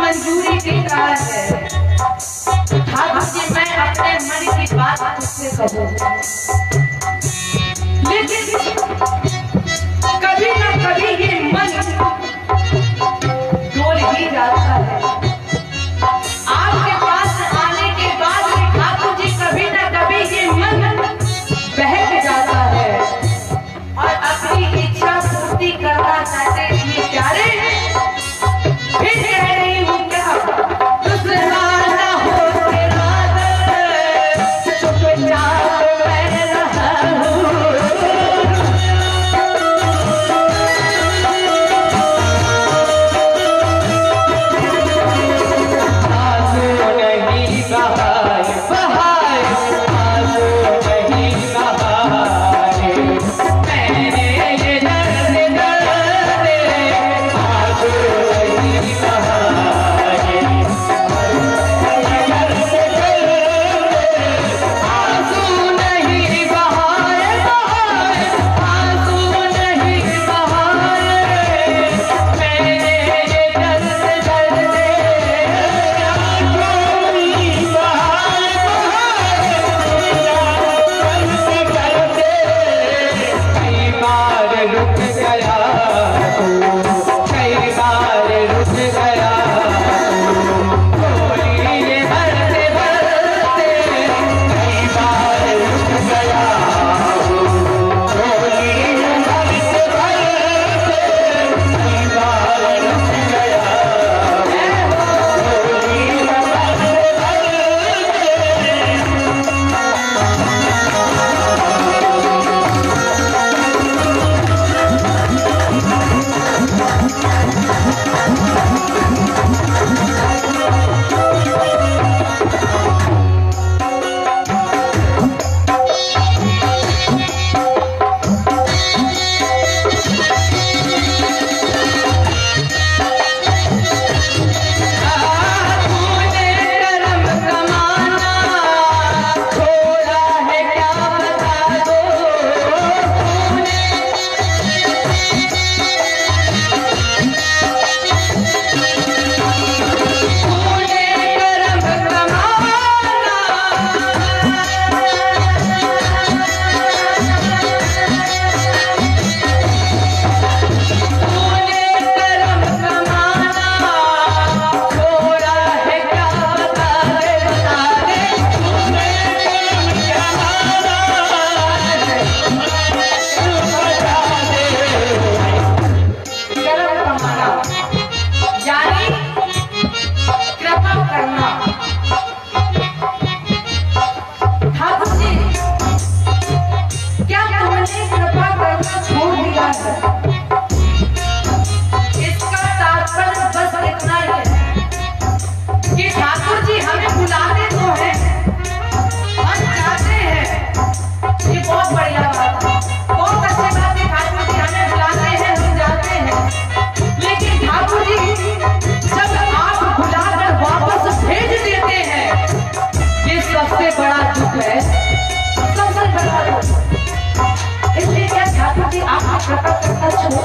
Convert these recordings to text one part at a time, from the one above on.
मंजूरी दे रहा है ठाकुर जी, मैं अपने मन की बात तुझसे कहूं, लेकिन कभी ना कभी ये मन डोल ही जाता है। आपके पास आने के बाद ठाकुर जी कभी ना कभी ये मन बहक जाता है और अपनी इच्छा पूर्ति करना चाहते हैं। प्यारे फिर कह रही हूँ क्या दुश्मन ना हो तेरा चुपचाप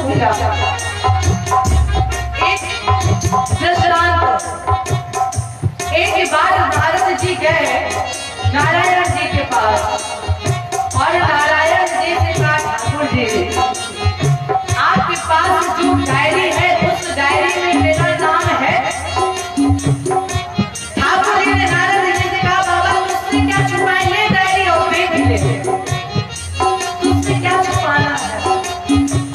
किया। एक दृष्टांत, एक बार नारद जी गए नारायण जी के पास और नारायण जी से कहा, ठाकुर जी आपके पास जो डायरी है उस डायरी में मेरा नाम है। ठाकुर जी ने नारद जी से कहा, बाबा मुझसे क्या छुपाए, ले डायरी और देख ले, तुझसे क्या छुपाना है।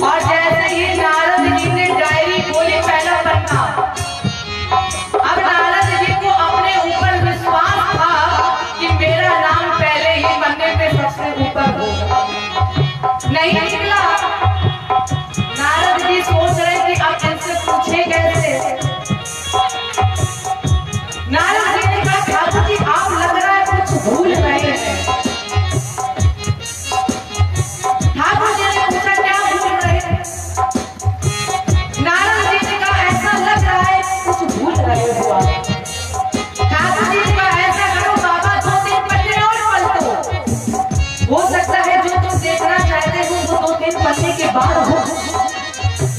और जैसे ही नारद जी ने डायरी खोली, पहला पन्ना, अब नारद जी को अपने ऊपर विश्वास था कि मेरा नाम पहले ही पन्ने पे सबसे ऊपर होगा। नहीं निकला। नारद जी सोच रहे कि अब इनसे पूछे कैसे। नारद जी ने कहा, ठाकुर जी आप लग रहा है कुछ भूल रहे हैं। ठाकुर जी ने पूछा, क्या भूल रहे हैं। नारद जी ने कहा, ऐसा लग रहा है कुछ भूल रहे हो आप। ठाकुर जी ने कहा, ऐसा करो बाबा, 2-3 पन्ने और पलटो, हो सकता है जो तुम देखना चाहते हो वो 2-3 पन्ने के बाद हो।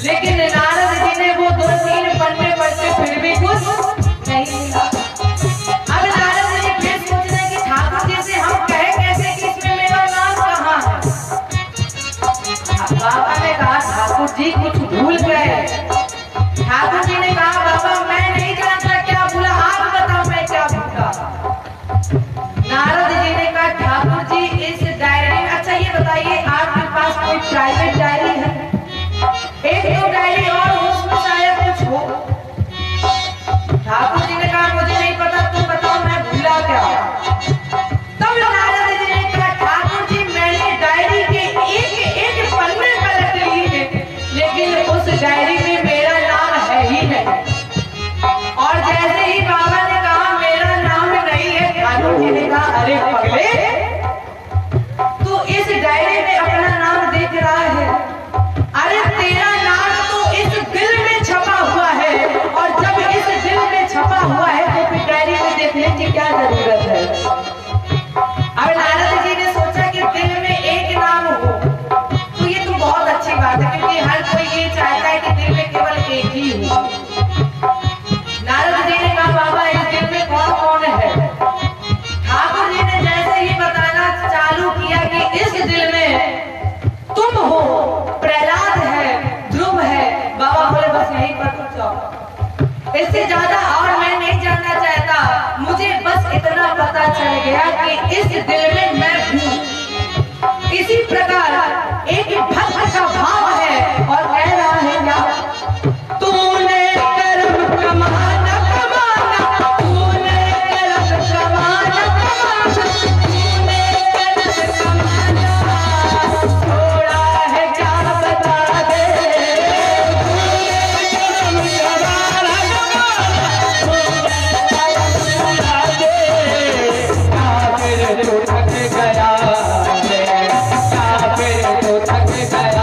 लेकिन नारद जी ने वो 2-3 पन्ने पलटे, फिर भी कुछ नहीं मिला। अब नारद जी फिर सोच रहे कि ठाकुर जी से हम कहे कैसे कि इसमें मेरा नाम कहाँ है। बाबा ने कहा, ठाकुर जी कुछ भूल गए। ठाकुर जी ने कहा, बाबा मैं नहीं जानता क्या भूला, आप बताओ मैं क्या भूला। नारद जी ने कहा, ठाकुर जी इस डायरी, अच्छा ये बताइए आपके पास कोई प्राइवेट डायरी है? एक तो डायरी और उसमें शायद कुछ हो। ठाकुर जी ने कहा, मुझे नहीं पता, तुम बताओ मैं भूला क्या। तब नारद जी ने कहा, ठाकुर जी मैंने डायरी के एक पन्ने पलट लिए, लेकिन उस डायरी में मेरा नाम है ही नहीं। और जैसे ही बाबा ने कहा मेरा नाम नहीं है, ठाकुर जी ने कहा, अरे पगले तू इस डायरी में अपना नाम देख रहा है। अरे तेरा नाम तो इस दिल में छपा हुआ है, और जब इस दिल में छपा हुआ है तो फिर डायरी में देखने की क्या जरूरत है। अब नारद जी ने सोचा कि दिल में एक नाम हो तो ये तो बहुत अच्छी बात है, क्योंकि हर कोई ये चाहता है कि दिल में केवल एक ही हो। नारद जी ने कहा, बाबा इस दिल में कौन कौन है। ठाकुर जी ने जैसे ही बताना चालू किया कि इस दिल में तुम हो, प्रहलाद है, ध्रुव है, बाबा बोले बस यही पर रुक जाओ, इससे ज्यादा और मैं नहीं जानना चाहता, मुझे बस इतना पता चल गया कि इस दिल में मैं हूँ। इसी प्रकार एक भक्त का भाव है और कह रहा है क्या, तूने कर्म कमाना कमाना, तूने कर्म कमाना कमाना, तूने कर्म कमाना छोड़ा है क्या बता दे। थक गया,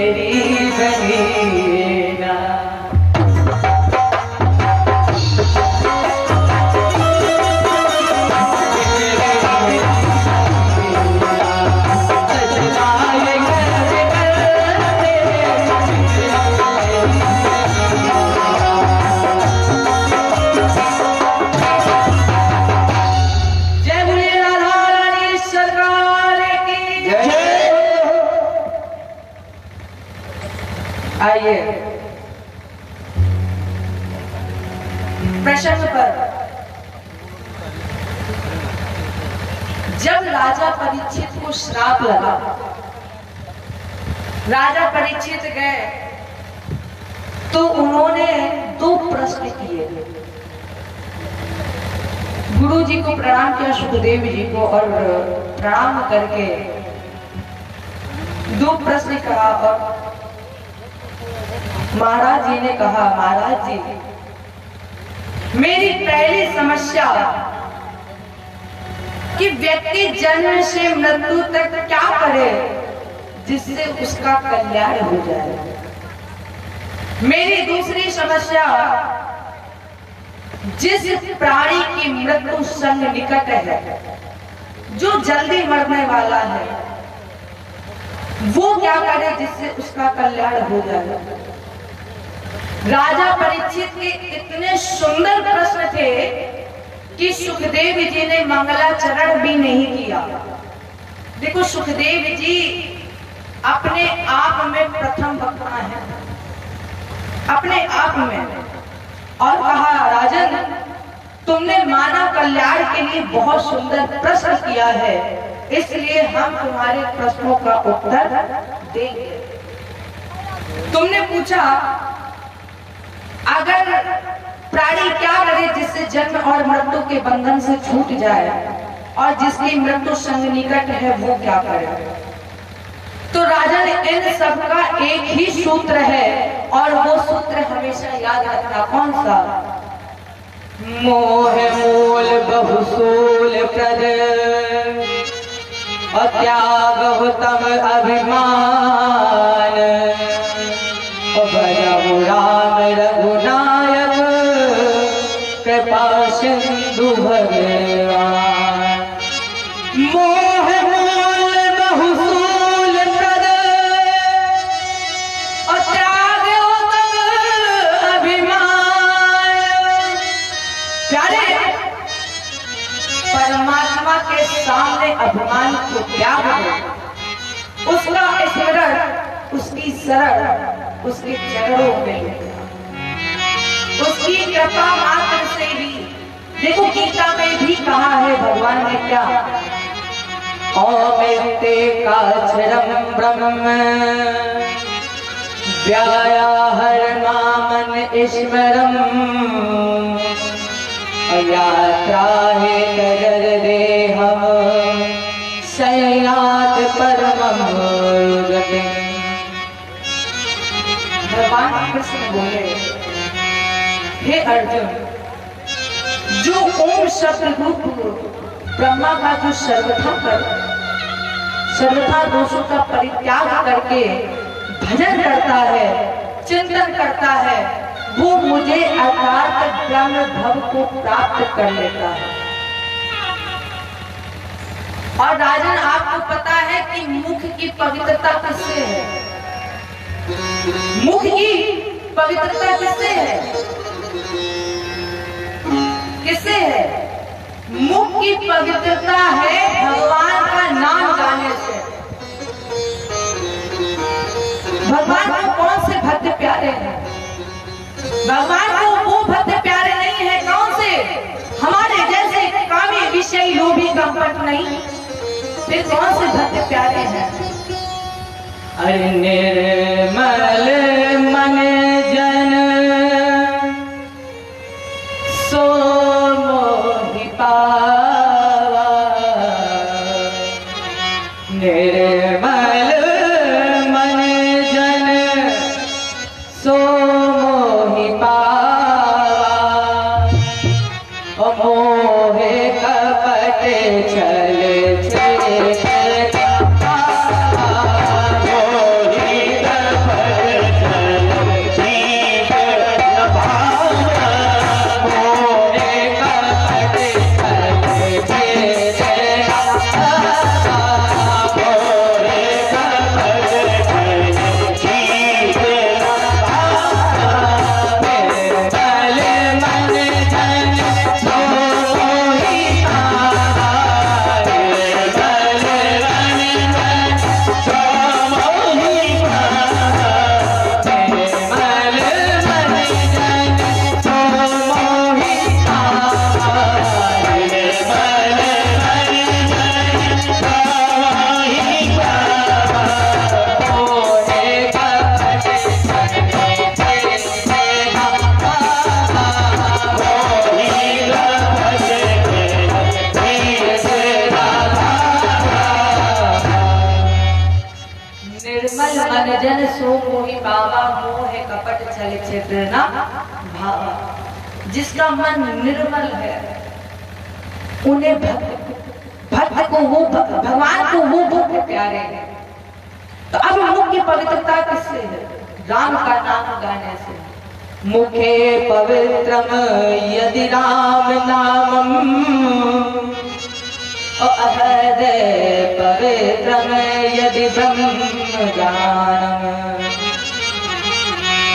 मेरी बनीना। आइए प्रश्न पर। जब राजा परीक्षित को श्राप लगा, राजा परीक्षित गए तो उन्होंने 2 प्रश्न किए। गुरु जी को प्रणाम किया, सुखदेव जी को, और प्रणाम करके 2 प्रश्न कहा। और महाराज जी ने कहा, महाराज जी मेरी पहली समस्या कि व्यक्ति जन्म से मृत्यु तक क्या करे जिससे उसका कल्याण हो जाए। मेरी दूसरी समस्या, जिस प्राणी की मृत्यु संग निकट है, जो जल्दी मरने वाला है, वो क्या करे जिससे उसका कल्याण हो जाए। राजा परीक्षित के इतने सुंदर प्रश्न थे कि सुखदेव जी ने मंगलाचरण भी नहीं किया। देखो, सुखदेव जी अपने आप में प्रथम वक्ता है, अपने आप में। और कहा, राजन तुमने मानव कल्याण के लिए बहुत सुंदर प्रश्न किया है, इसलिए हम तुम्हारे प्रश्नों का उत्तर देंगे। तुमने पूछा, अगर प्राणी क्या करे जिससे जन्म और मृत्यु के बंधन से छूट जाए, और जिसकी मृत्यु संग निकट है वो क्या करे। तो राजन इन सब का एक ही सूत्र है, और वो सूत्र हमेशा याद रखना। कौन सा? मोह मूल बहुसूल प्रद, और त्याग तम अभिमान, भजहु राम रघुनायक, कृपा सिंधु भगवान। मोह मूल बहुसूल प्रद, और त्याग तम अभिमान। प्यारे, परमात्मा के सामने अभिमान को त्याग दो, उसका स्मरण, उसकी शरण उसके चरणों में, उसकी कृपा मात्र से ही। देखो, गीता में भी कहा है भगवान ने क्या, औमेते काचरम ब्रह्म व्यायाहर नामन स्मरम, यात्रा है कर देहम शयनात् परमं गतिम्। भगवान कृष्ण बोले, हे अर्जुन, जो ओम शब्द रूप ब्रह्मा का जो सर्वथा दोषों का परित्याग करके भजन करता है, चिंतन करता है, वो मुझे अर्थात ब्रह्म भव को प्राप्त कर लेता है। और राजन, आपको पता है कि मुख की पवित्रता किससे है? मुख की पवित्रता किससे है? किससे है? मुख की पवित्रता है भगवान का नाम गाने से। भगवान को कौन से भक्त प्यारे हैं? भगवान को वो भक्त प्यारे नहीं है। कौन से? हमारे जैसे कामी विषय लोभी कपट नहीं। फिर कौन से भक्त प्यारे हैं? अरे निर्मल मन जन सो मोहि पावा, निर्मल मन जन सो मोहि पावा, मोहे कपट चल चल मोहि पावा मोह कपट छल छिद्र न भावा। जिसका मन निर्मल है उन्हें भक्त को वो भगवान को वो भक्त प्यारे हैं। तो अब मुख की पवित्रता किससे है? राम का नाम गाने से। मुखे पवित्रम यदि राम नामम हृदय पवित्रम यदि ब्रह्म ज्ञानम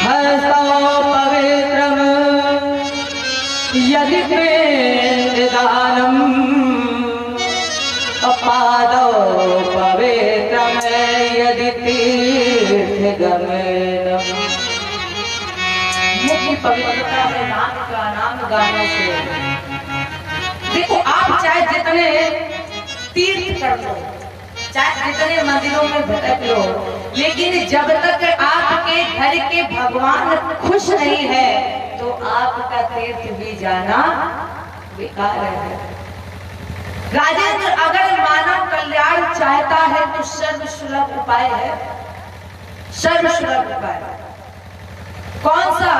हस्तो पवित्रम यदि दानम पादो पवित्रम यदि तीर्थ गमनम। मुख्य पवित्रता है नाम का नाम गाने से। देखो आप चाहे जितने तीर्थ कर लो, चाहे जितने मंदिरों में भटक लो, लेकिन जब तक आपके घर के भगवान खुश नहीं है तो आपका तीर्थ भी जाना बेकार है। राजेंद्र, अगर मानव कल्याण चाहता है तो सर्वसुलभ उपाय है। सर्वसुलभ उपाय कौन सा?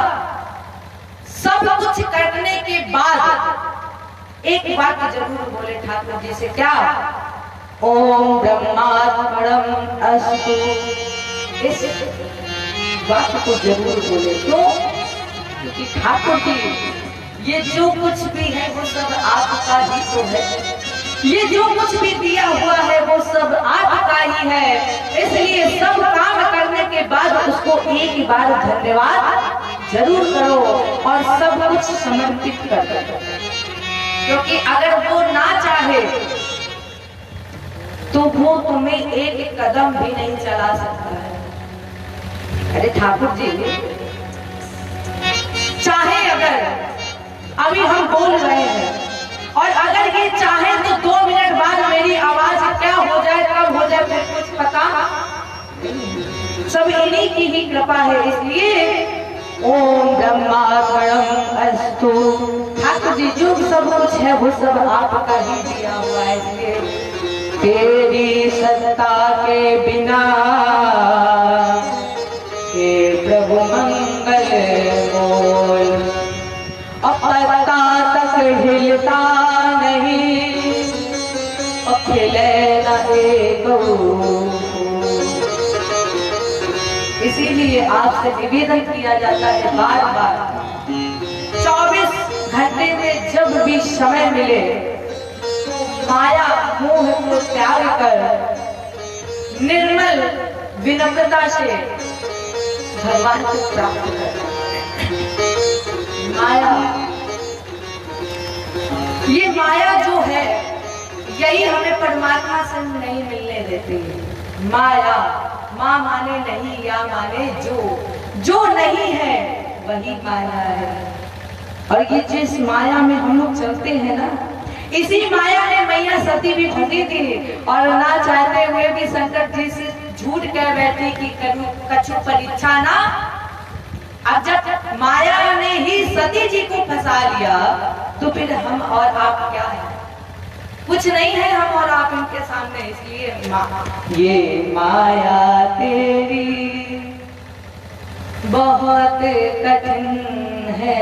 सब कुछ करने के बाद एक बात जरूर बोले ठाकुर जी से, क्या? ओम ब्रह्मात्मनम अस्तु। इस बात को जरूर बोले। क्यों? क्योंकि ठाकुर जी ये जो कुछ भी है वो सब आपका ही तो है। ये जो कुछ भी दिया हुआ है वो सब आपका ही है। इसलिए सब काम करने के बाद उसको एक बार धन्यवाद जरूर करो और सब कुछ समर्पित कर दो। क्योंकि अगर वो ना चाहे तो वो तुम्हें एक कदम भी नहीं चला सकता है। अरे ठाकुर जी चाहे, अगर अभी हम बोल रहे हैं और अगर ये चाहे तो 2 मिनट बाद मेरी आवाज क्या हो जाए, कब हो जाए, फिर कुछ पता सब इन्हीं की ही कृपा है। इसलिए ओम ब्रह्मात्मनम अस्तु। ठाकुर जी जो सब कुछ है वो सब आपका ही दिया हुआ है। इसलिए तेरी सत्ता के बिना हे प्रभु मंगल बोल। पत्ता तक हिलता नहीं खिले न एक। इसीलिए आपसे निवेदन किया जाता है बार बार, 24 घंटे में जब भी समय मिले तो माया मोह को त्याग कर निर्मल विनम्रता से भगवान को प्राप्त कर। माया, ये माया जो है यही हमें परमात्मा से नहीं मिलने देती। माया, माँ माने नहीं या माने जो नहीं है वही माया है। और ये जिस माया में हम लोग चलते हैं ना, इसी माया ने मैया सती भी फंसी थी और ना चाहते हुए भी शंकर जी से झूठ कह बैठी कि कछु परीक्षा ना। अब जब माया ने ही सती जी को फंसा लिया तो फिर हम और आप क्या है? कुछ नहीं है हम और आप इनके सामने। इसलिए ये माया तेरी बहुत कठिन है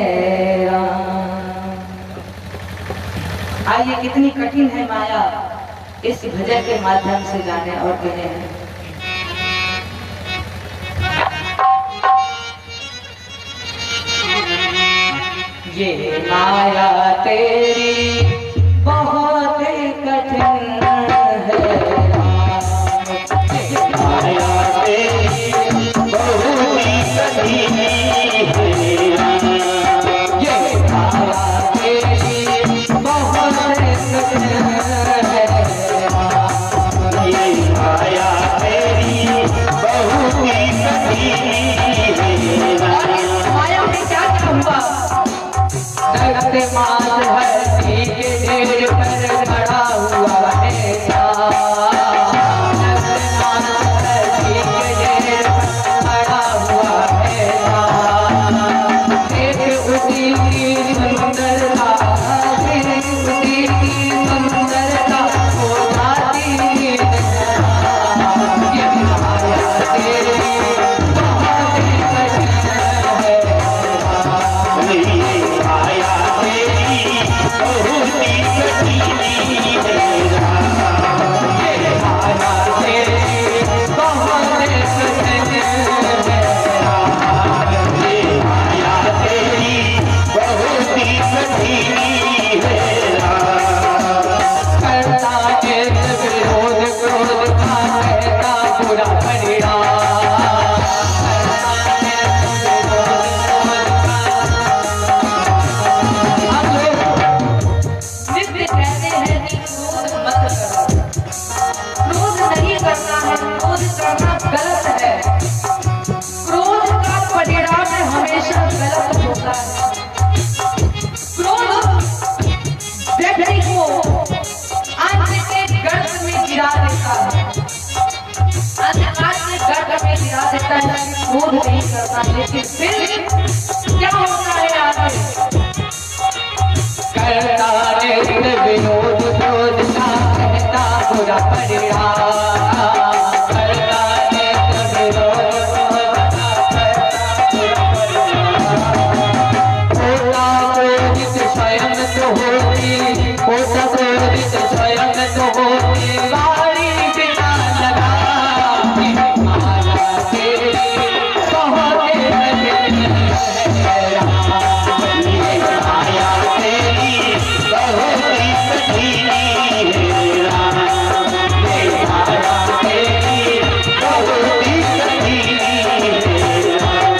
राम। आइए कितनी कठिन है माया, इस भजन के माध्यम से जाने और कहें हैं। ये माया तेरी बहुत कठिन है राम। माया तेरी बहुत कठिन है राम। ये माया तेरी बहुत कठिन है राम। ये माया तेरी बहुत कठिन है राम। माया में क्या हुआ? मात है विरोध नहीं करता, लेकिन फिर क्या होता है आगे? करता नित्य विनोद क्रोध का कहता बुरा परिणाम, करता नित्य विनोद क्रोध का कहता बुरा परिणाम। होता क्रोधित स्वयं तो होती, होता क्रोधित स्वयं तो होती, वारी पिता लगा माया तेरी बहुत कठिन है राम, ये माया तेरी बहुत कठिन है राम, ये माया तेरी बहुत कठिन है राम।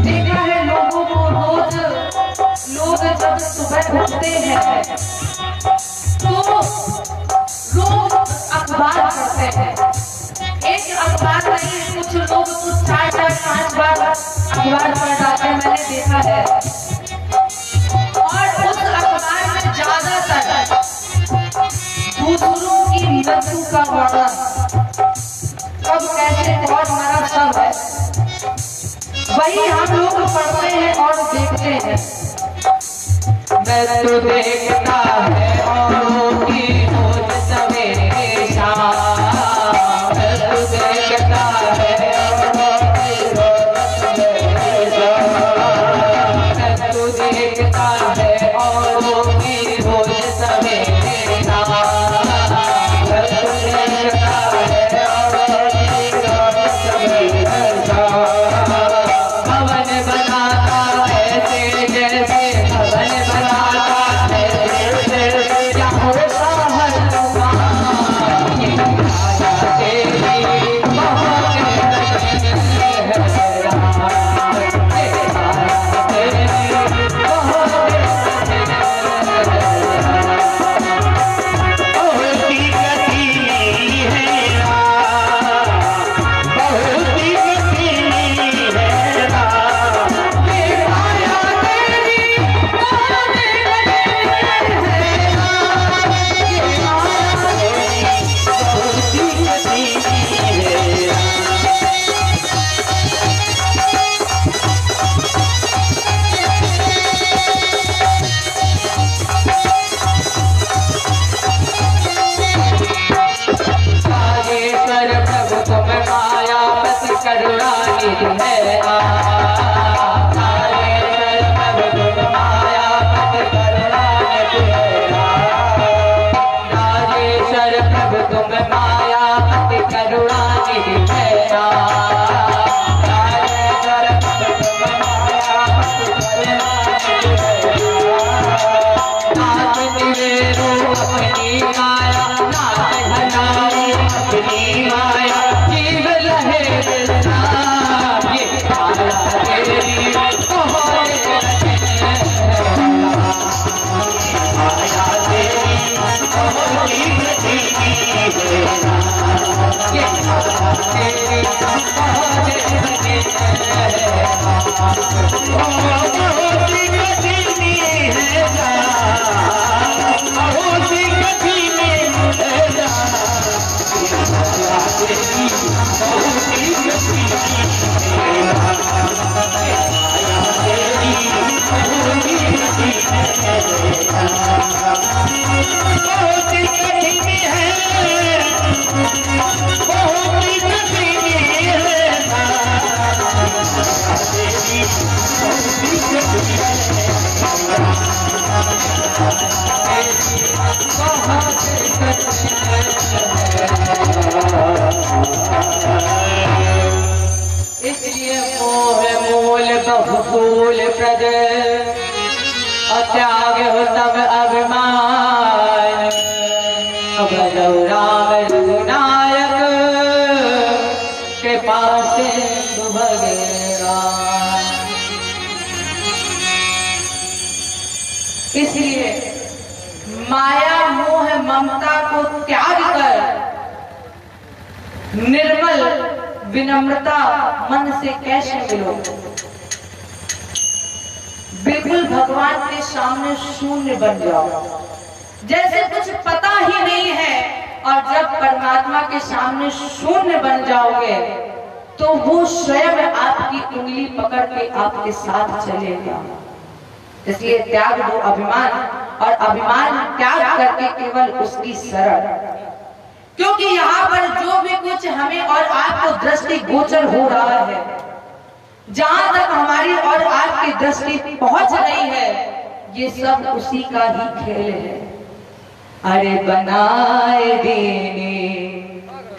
देखा है लोगों को, रोज लोग जब सुबह उठते हैं तो लोग अखबार पढ़ते हैं। एक अखबार नहीं, कुछ लोग तो 4-4-5 बार अखबार पढ़ जाते हैं, मैंने देखा है। और उस अखबार में ज्यादातर दूसरों की मृत्यु का वर्णन, कब कैसे कौन मरा सब है, वही हम लोग पढ़ते हैं और देखते हैं। मैं तो देखता है औरों की रोज सवेरे शाम, मैं तो देखता है औरों की रोज सवेरे शाम, मैं तो देखता है औरों की रोज सवेरे शाम, मैं तो देखता है औरों की रोज सवेरे शाम। भवन बनाता ऐसे जैसे भवन बनाता है, क्या होता है तुम्हारा ये माया तेरी बहुत कठिन है राम, ये माया तेरी बहुत कठिन है राम, बहुत ही कठिन है राम, बहुत ही कठिन है राम, ये माया तेरी बहुत कठिन है राम, ये माया तेरी बहुत ही कठिन है राम। नागेश्वर प्रभु तुम मायापति करुणानिधि है नागेश्वर प्रभु तुम मायापति करुणानिधि है नागेश्वर प्रभु तुम मायापति करुणानिधि है नागेश्वर प्रभु तुम मायापति करुणानिधि है नाथ निवेरो अपनी माया, नाथ हटाओ अपनी माया, जीव लहे दिलना ये माया तेरी बहुत कठिन है, माया तेरी बहुत ही कठिन है, ये माया तेरी बहुत कठिन है, बहुत ही कठिन है बहुत ही कठिन है माया तेरी बहुत ही कठिन है माया तेरी बहुत ही कठिन है बहुत ही कठिन है बहुत ही कठिन है माया तेरी बहुत ही कठिन इसलिए मोह मूल बहुफूल प्रद त्याग हो तब अभिमान अब राम रघुनायक कृपा सिंधु भगवान। इसलिए माया मोह ममता को त्याग कर निर्मल विनम्रता मन से कैसे मिलो। बिल्कुल भगवान के सामने शून्य बन जाओ, जैसे कुछ पता ही नहीं है। और जब परमात्मा के सामने शून्य बन जाओगे तो वो स्वयं आपकी उंगली पकड़ के आपके साथ चलेगा। इसलिए त्याग दो अभिमान, और अभिमान त्याग करके केवल उसकी शरण। क्योंकि यहाँ पर जो भी कुछ हमें और आपको दृष्टि गोचर हो रहा है, जहां तक हमारी और आपकी दृष्टि पहुंच रही है, ये सब उसी का ही खेल है। अरे बनाए देने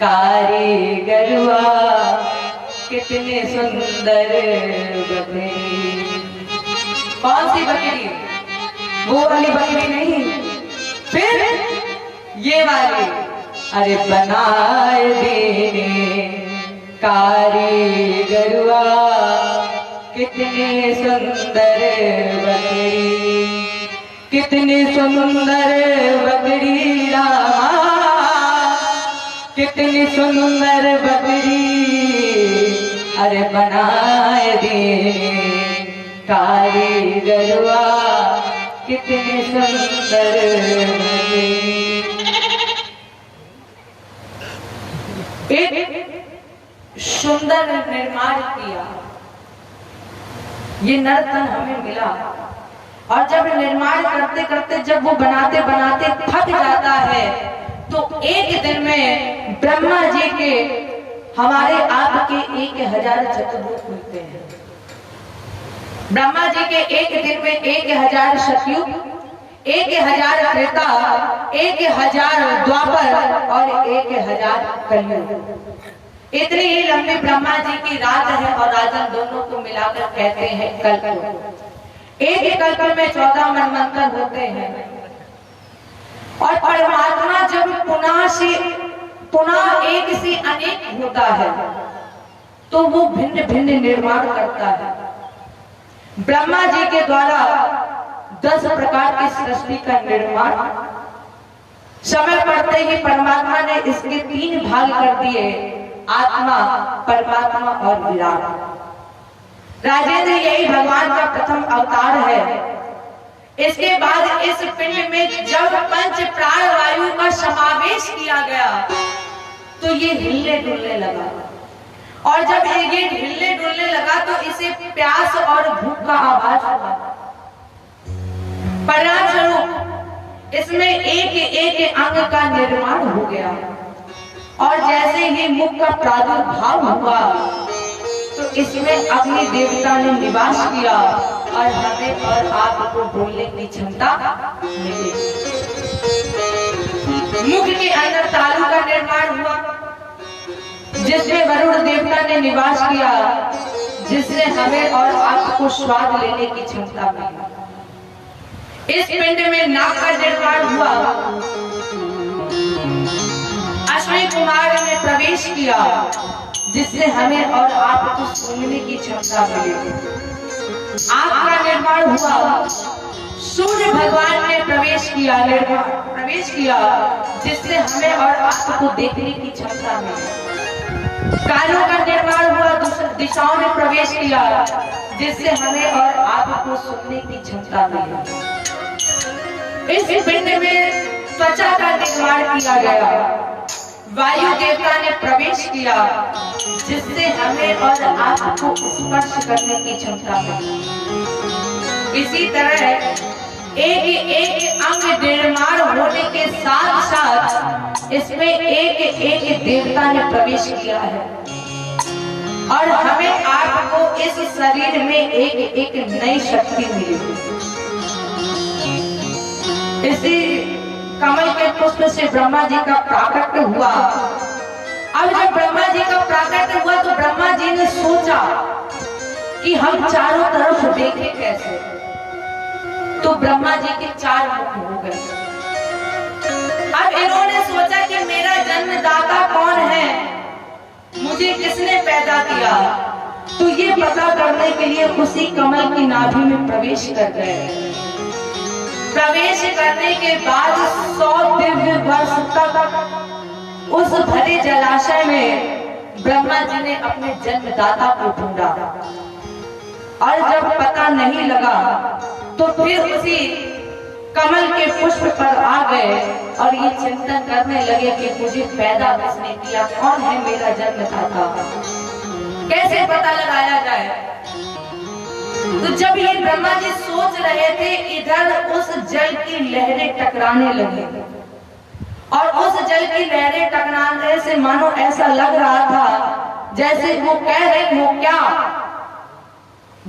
कारीगरवा कितने सुंदर बकरी। कौन सी बकरी? वो वाली बकरी नहीं, फिर ये वाली। अरे बनाए देने कारीगरवा कितने सुंदर बकरी, कितनी सुंदर बकरी रामा, कितनी सुंदर बकरी। अरे बनाए दे कारीगरवा कितनी सुंदर बकरी। एक सुंदर निर्माण किया, ये नर्तन हमें मिला। और जब निर्माण करते करते जब वो बनाते बनाते थक जाता है, तो एक दिन में ब्रह्मा जी के हमारे आपके 1000 चतुर्भुज मिलते हैं। ब्रह्मा जी के एक दिन में 1000 सतयुग, 1000 त्रेता, 1000 द्वापर और 1000 कलयुग। इतनी ही लंबी ब्रह्मा जी की रात है, और राजन दोनों को मिलाकर कहते हैं कल्प। एक कल्प में 14 मनवंतर होते हैं। और परमात्मा जब पुनः एक से अनेक होता है, तो वो भिन्न भिन्न निर्माण करता है। ब्रह्मा जी के द्वारा 10 प्रकार की सृष्टि का निर्माण, समय पड़ते ही परमात्मा ने इसके 3 भाग कर दिए, आत्मा, परमात्मा और विराट। राजेंद्र यही भगवान का प्रथम अवतार है। इसके बाद इस पिंड में जब पंच प्राण वायु का समावेश किया गया, तो ये हिलने डुलने लगा। और जब ये हिलने डुलने लगा, तो इसे प्यास और भूख का आभास हुआ। परिणाम स्वरूप इसमें एक एक अंग का निर्माण हो गया। और जैसे ही मुख का प्रादुर्भाव हुआ, तो इसमें अग्नि देवता ने निवास किया, और हमें और आपको बोलने की क्षमता मिली। मुख के अंदर तालु का निर्माण हुआ, जिसमें वरुण देवता ने निवास किया, जिससे हमें और आपको स्वाद लेने की क्षमता मिली। इस पिंड में नाक का निर्माण हुआ, अश्विनी कुमार ने प्रवेश किया, जिससे हमें और आपको सुनने की क्षमता मिली। आंख का निर्माण हुआ, सूर्य भगवान ने प्रवेश किया, जिससे हमें और आपको देखने की क्षमता मिली। कानों का निर्माण हुआ, दिशाओं ने प्रवेश किया, जिससे हमें और आपको सुनने की क्षमता मिली। इस पिंड में त्वचा का निर्माण किया गया, वायु देवता ने प्रवेश किया, जिससे हमें और आपको स्पर्श करने की क्षमता मिली। इसी तरह एक एक अंग निर्माण होने के साथ साथ इसमें एक एक देवता ने प्रवेश किया है, और हमें आपको इस शरीर में एक एक नई शक्ति मिली। इसी कमल के पुष्प से ब्रह्मा जी का प्राकट्य हुआ। अब जब ब्रह्मा जी का प्राकट्य हुआ, तो ब्रह्मा जी ने सोचा कि हम चारों तरफ देखें कैसे। तो ब्रह्मा जी के 4 मुख हो गए। अब इन्होंने सोचा कि मेरा जन्मदाता कौन है, मुझे किसने किया तो ये पता करने के लिए उसी कमल की नाभि में प्रवेश कर गए। प्रवेश करने के बाद 100 दिव्य वर्ष तक उस भरे जलाशय में ब्रह्मा जी ने अपने जन्मदाता को ढूंढा और जब पता नहीं लगा तो फिर उसी कमल के पुष्प पर आ गए और ये चिंतन करने लगे कि मुझे पैदा किसने किया, कौन है मेरा जन्मदाता, कैसे पता लगाया जाए। तो जब ये ब्रह्मा जी सोच रहे थे, इधर उस जल की लहरें टकराने लगी और उस जल की लहरें टकराने से मानो ऐसा लग रहा था जैसे वो कह रहे हो क्या,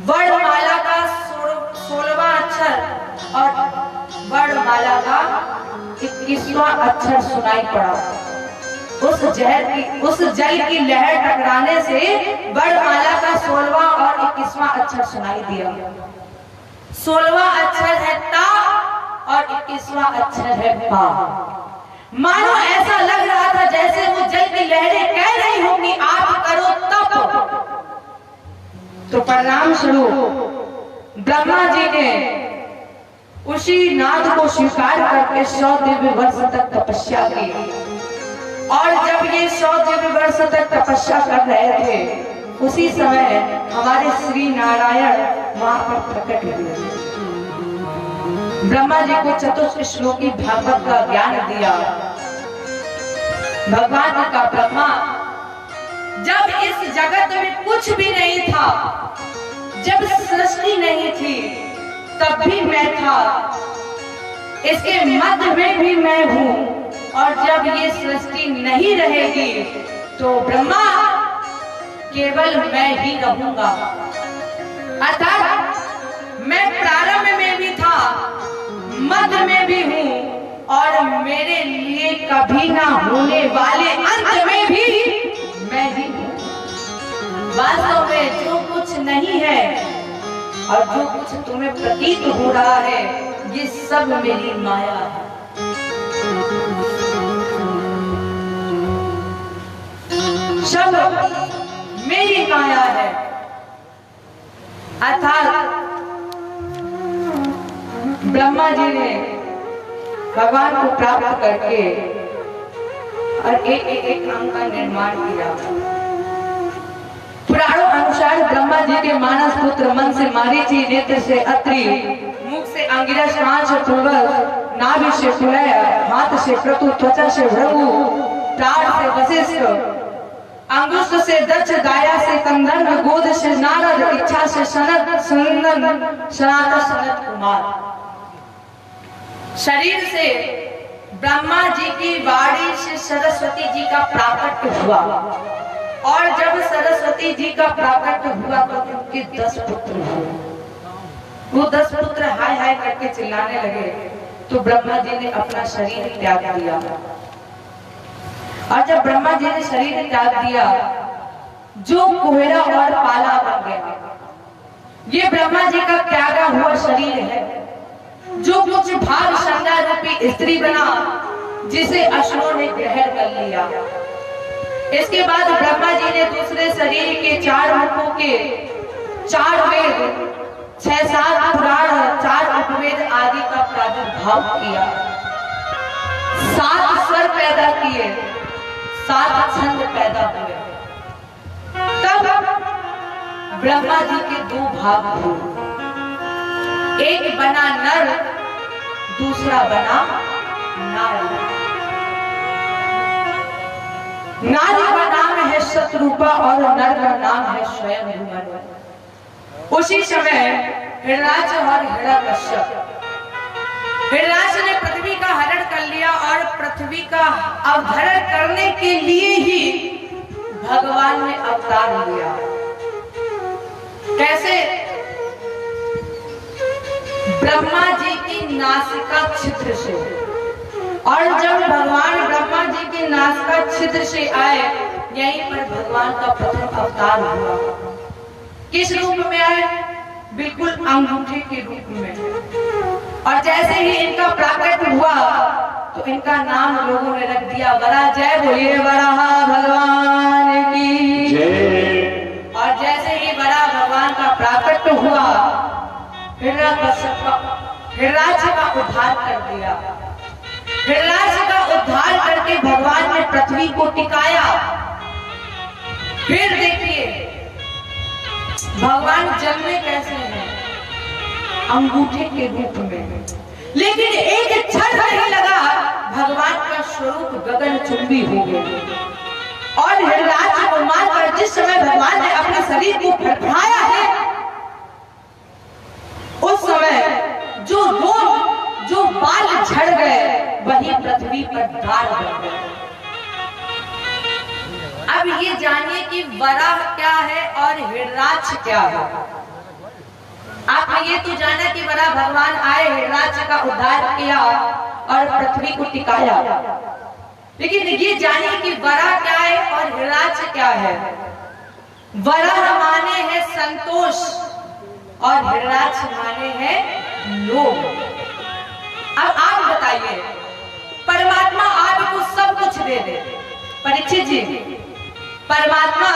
वर्णमाला का 16वां अक्षर और वर्णमाला का 21वां अक्षर सुनाई पड़ा। उस जल की लहर टकराने से वर्णमाला का 16वां और 21वां अक्षर सुनाई दिया। 16वां अक्षर है ता और 21वां अक्षर है पा। मानो ऐसा लग रहा था जैसे वो जल की लहरें कह रही हो कि आप करो तप। तो परिणाम स्वरूप ब्रह्मा जी ने उसी नाद को स्वीकार करके 100 दिव्य वर्ष तक तपस्या की और जब ये 100 दिव्य वर्ष तक तपस्या कर रहे थे उसी समय हमारे श्री नारायण वहां पर प्रकट हुए। ब्रह्मा जी को चतुर्थ श्लोकी भागवत का ज्ञान दिया। भगवान का ब्रह्मा जब इस जगत में कुछ भी नहीं था, जब सृष्टि नहीं थी तब भी मैं था, इसके मध्य में भी मैं हूं और जब ये सृष्टि नहीं रहेगी तो ब्रह्मा केवल मैं ही रहूंगा। अर्थात मैं प्रारंभ में भी था, मध्य में भी हूं और मेरे लिए कभी ना होने वाले अंत में भी मैं ही हूं। वास्तव में जो कुछ नहीं है और जो कुछ तुम्हें प्रतीत हो रहा है ये सब मेरी माया है। सब मेरी माया है। अर्थात ब्रह्मा जी ने भगवान को प्राप्त करके और एक अंग का निर्माण किया। पुराणों अनुसार ब्रह्मा जी के मानस पुत्र मन से मारीचि, नेत्र से अत्रि, मुख से अंगिरस, कान से पूर्वज, नाभि से कुलय, हाथ से क्रतु, त्वचा से भृगु, प्राण से वशिष्ठ, अंगुष्ठ से दक्ष, दाया से कंदर्प, गोद से नारद, इच्छा से सनत, सनंदन, सनातन सनत कुमार। शरीर से ब्रह्मा जी की वाणी से सरस्वती जी का प्राकट्य हुआ और जब सरस्वती जी का प्राकट्य हुआ तो उनके 10 पुत्र हुए। वो 10 पुत्र हाय हाय करके चिल्लाने लगे तो ब्रह्मा जी ने अपना शरीर त्याग दिया। और जब ब्रह्मा जी ने शरीर त्याग दिया जो कोहरा और पाला बन गया। ये ब्रह्मा जी का त्यागा हुआ शरीर है जो कुछ भाग संज्ञा रूपी स्त्री बना जिसे असुरों ने ग्रहण कर लिया। इसके बाद ब्रह्मा जी ने दूसरे शरीर के 4 मुखों के 4 वेद, 6-7 पुराण, 4 उपवेद आदि का प्रादुर्भाव किया। 7 स्वर पैदा किए, 7 छंद पैदा हुए। तब ब्रह्मा जी के 2 भाग हुए, एक बना नर, दूसरा बना नारी। नारी का नाम है शत्रुपा और नर का नाम है स्वयं भूमन। उसी समय हिरणाक्ष और हिरण्यकश्यप, हिरणाक्ष ने पृथ्वी का हरण कर लिया और पृथ्वी का अवधरण करने के लिए ही भगवान ने अवतार लिया। कैसे? ब्रह्मा जी की नासिका छिद्र से। और जब भगवान ब्रह्मा जी की नासिका छिद्र से आए यहीं पर भगवान का प्रथम अवतार हुआ। किस रूप में आए? बिल्कुल अंगूठे के रूप में। और जैसे ही इनका प्राकट हुआ तो इनका नाम लोगों ने रख दिया वरा। जय बोलिए वराह भगवान की जय। हिरण्याकश्यप का उद्धार कर दिया। हिरण्याकश्यप का उद्धार करके भगवान ने पृथ्वी को टिकाया। फिर देखिए भगवान जन्मे कैसे हैं, अंगूठे के रूप में, लेकिन एक क्षण नहीं लगा भगवान का स्वरूप गगनचुंबी हो गया। और हिरण्याकश्यप को मारकर जिस समय भगवान ने अपने शरीर को फड़फड़ाया है, उस समय जो बाल झड़ गए वही पृथ्वी पर दाग बन गए। अब ये जानिए कि वराह क्या है और हिरण्याक्ष क्या है। आपने ये तो जाना कि वराह भगवान आए, हिरण्याक्ष का उद्धार किया और पृथ्वी को टिकाया, लेकिन ये जानिए कि वराह क्या है और हिरण्याक्ष क्या है। वराह माने है संतोष और हिरण्याक्ष माने है लोभ। अब आप बताइए, परमात्मा आपको सब कुछ दे दे, परीक्षित जी, परमात्मा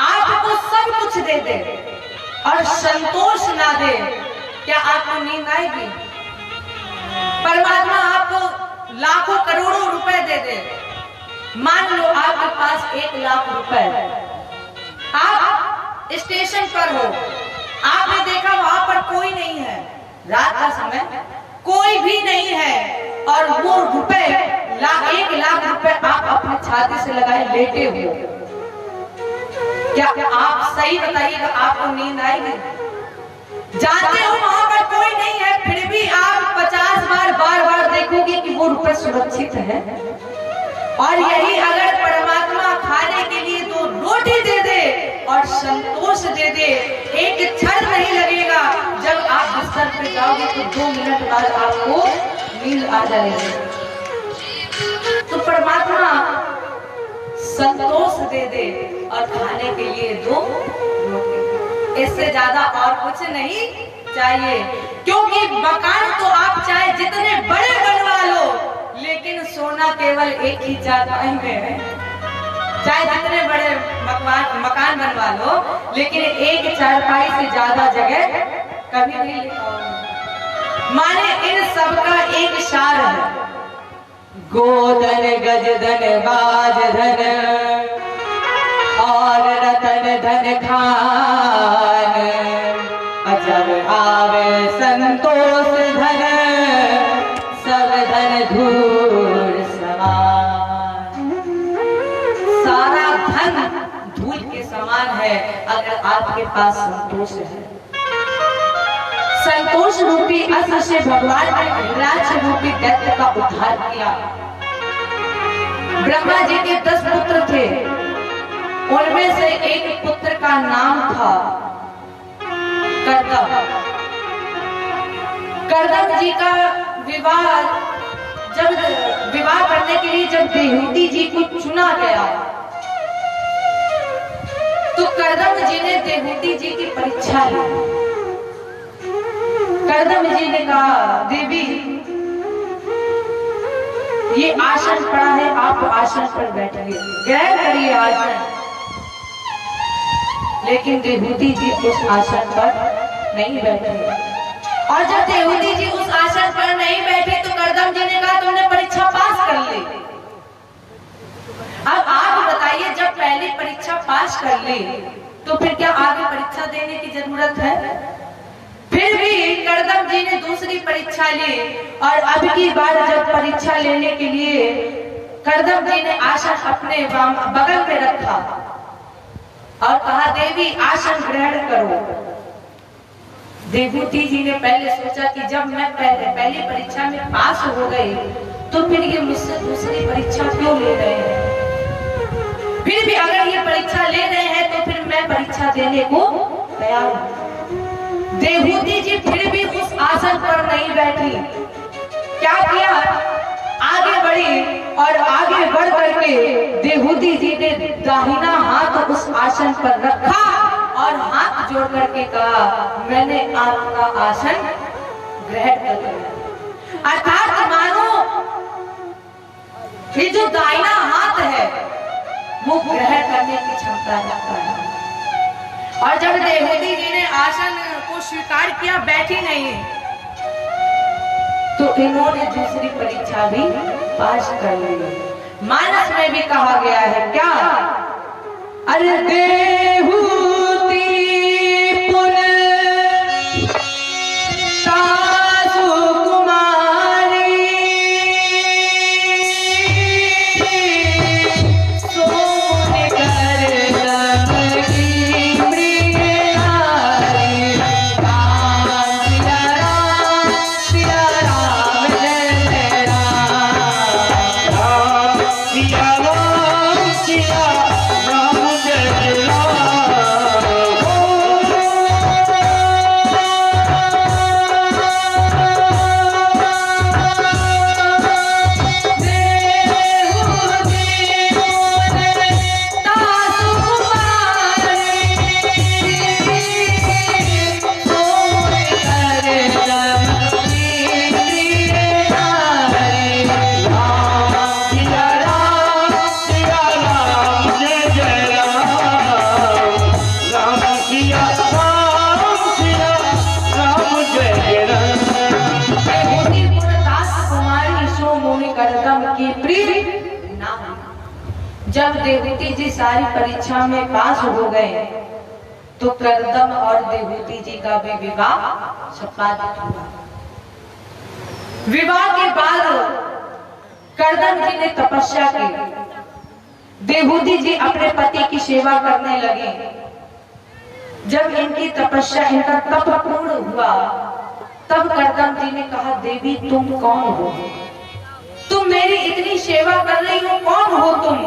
आपको सब कुछ दे दे और संतोष ना दे, क्या आपको नींद आएगी? परमात्मा आपको लाखों करोड़ों रुपए दे दे, मान लो आपके पास 1 लाख रुपए, आप स्टेशन पर हो, आपने देखा वहां पर कोई नहीं है, रात का समय कोई भी नहीं है, और वो रुपए 1 लाख रुपए आप अपने छाती से लगाए लेटे हुए, क्या आप सही बताइएगा आपको नींद आएगी? जानते हो वहां पर कोई नहीं है, फिर भी आप 50 बार देखोगे कि वो रुपए सुरक्षित है। और यही अगर परमात्मा खाने के लिए 2 रोटी दे दे और संतोष दे दे, एक क्षण नहीं लगेगा, जब आप बिस्तर पे जाओगे तो 2 मिनट बाद आपको नींद आ जाएगी। तो परमात्मा संतोष दे दे और खाने के लिए 2 रोटी, इससे ज्यादा और कुछ नहीं चाहिए। क्योंकि मकान तो आप चाहे जितने बड़े बनवा लो, लेकिन सोना केवल एक ही चारपाई में है। चाहे जितने बड़े मकान बनवा लो, लेकिन एक चारपाई से ज्यादा जगह कभी नहीं ले पाओगे। माने इन सब का एक सार है, गोधन गजधन बाजधन और रतन धन खान, जब आवे संतोष धन सब धन धूल समान। सारा धन धूल के समान है अगर आपके पास संतोष है। संतोष रूपी अस्त्र से भगवान ने हिरण्याक्ष रूपी दैत्य का उद्धार किया। ब्रह्मा जी के 10 पुत्र थे, उनमें से एक पुत्र का नाम था कर्दम। कर्दम जी का विवाह करने के लिए जब देवहूति जी को चुना गया, तो कर्दम जी ने देवहूति जी की परीक्षा ली। कर्दम जी ने कहा, देवी ये आसन पड़ा है, आप आसन पर बैठिए, ग्रहण करिए आसन। लेकिन देवहूति जी उस आसन पर नहीं बैठे, और जब देवहूति जी उस आसन पर नहीं बैठे तो कर्दम जी ने कहा तुमने परीक्षा पास कर ली। अब आप बताइए, जब पहली परीक्षा पास कर ली तो फिर क्या आगे परीक्षा देने की जरूरत है? फिर भी कर्दम जी ने दूसरी परीक्षा ली, और अब की बार जब परीक्षा लेने के लिए कर्दम जी ने आसन अपने बगल में रखा और कहा, देवी आसन ग्रहण करो। देवहूति जी ने पहले सोचा कि जब मैं पहली परीक्षा में पास हो गई तो फिर ये मुझसे दूसरी परीक्षा क्यों ले रहे हैं? फिर भी अगर ये परीक्षा ले रहे हैं तो फिर मैं परीक्षा देने को तैयार हूं। देवहूति जी फिर भी उस आसन पर नहीं बैठी। क्या किया? आगे बढ़ी, और आगे बढ़ करके देवहूति जी ने दाहिना हाथ उस आसन पर रखा और हाथ जोड़ करके कहा, मैंने आपका आसन ग्रहण कर लिया। अर्थात मानो ये जो दाहिना हाथ है वो ग्रहण करने की क्षमता रखता है। और जब देवहूति जी ने आसन को को स्वीकार किया, बैठी नहीं। तो इन्होंने दूसरी परीक्षा भी पास कर ली। मानस में भी कहा गया है क्या, अरे देहूती पुन सासु कुमारी सोन कर लम की प्रिय नारी। राम सिया राम जय राम। सिया राम सिया राम जय राम। सिया राम सिया राम जय जय राम। राम सिया राम जय जय राम। की प्रिय ना। जब देवहूति जी सारी परीक्षा में पास हो गए तो करदम और देवहूति जी का भी विवाह संपादित हुआ। विवाह के बाद करदम जी ने तपस्या की, देवहूति जी अपने पति की सेवा करने लगे। जब इनकी तपस्या, इनका तप पूर्ण हुआ, तब करदम जी ने कहा, देवी तुम कौन हो? तुम मेरी इतनी सेवा कर रही हो, कौन हो तुम?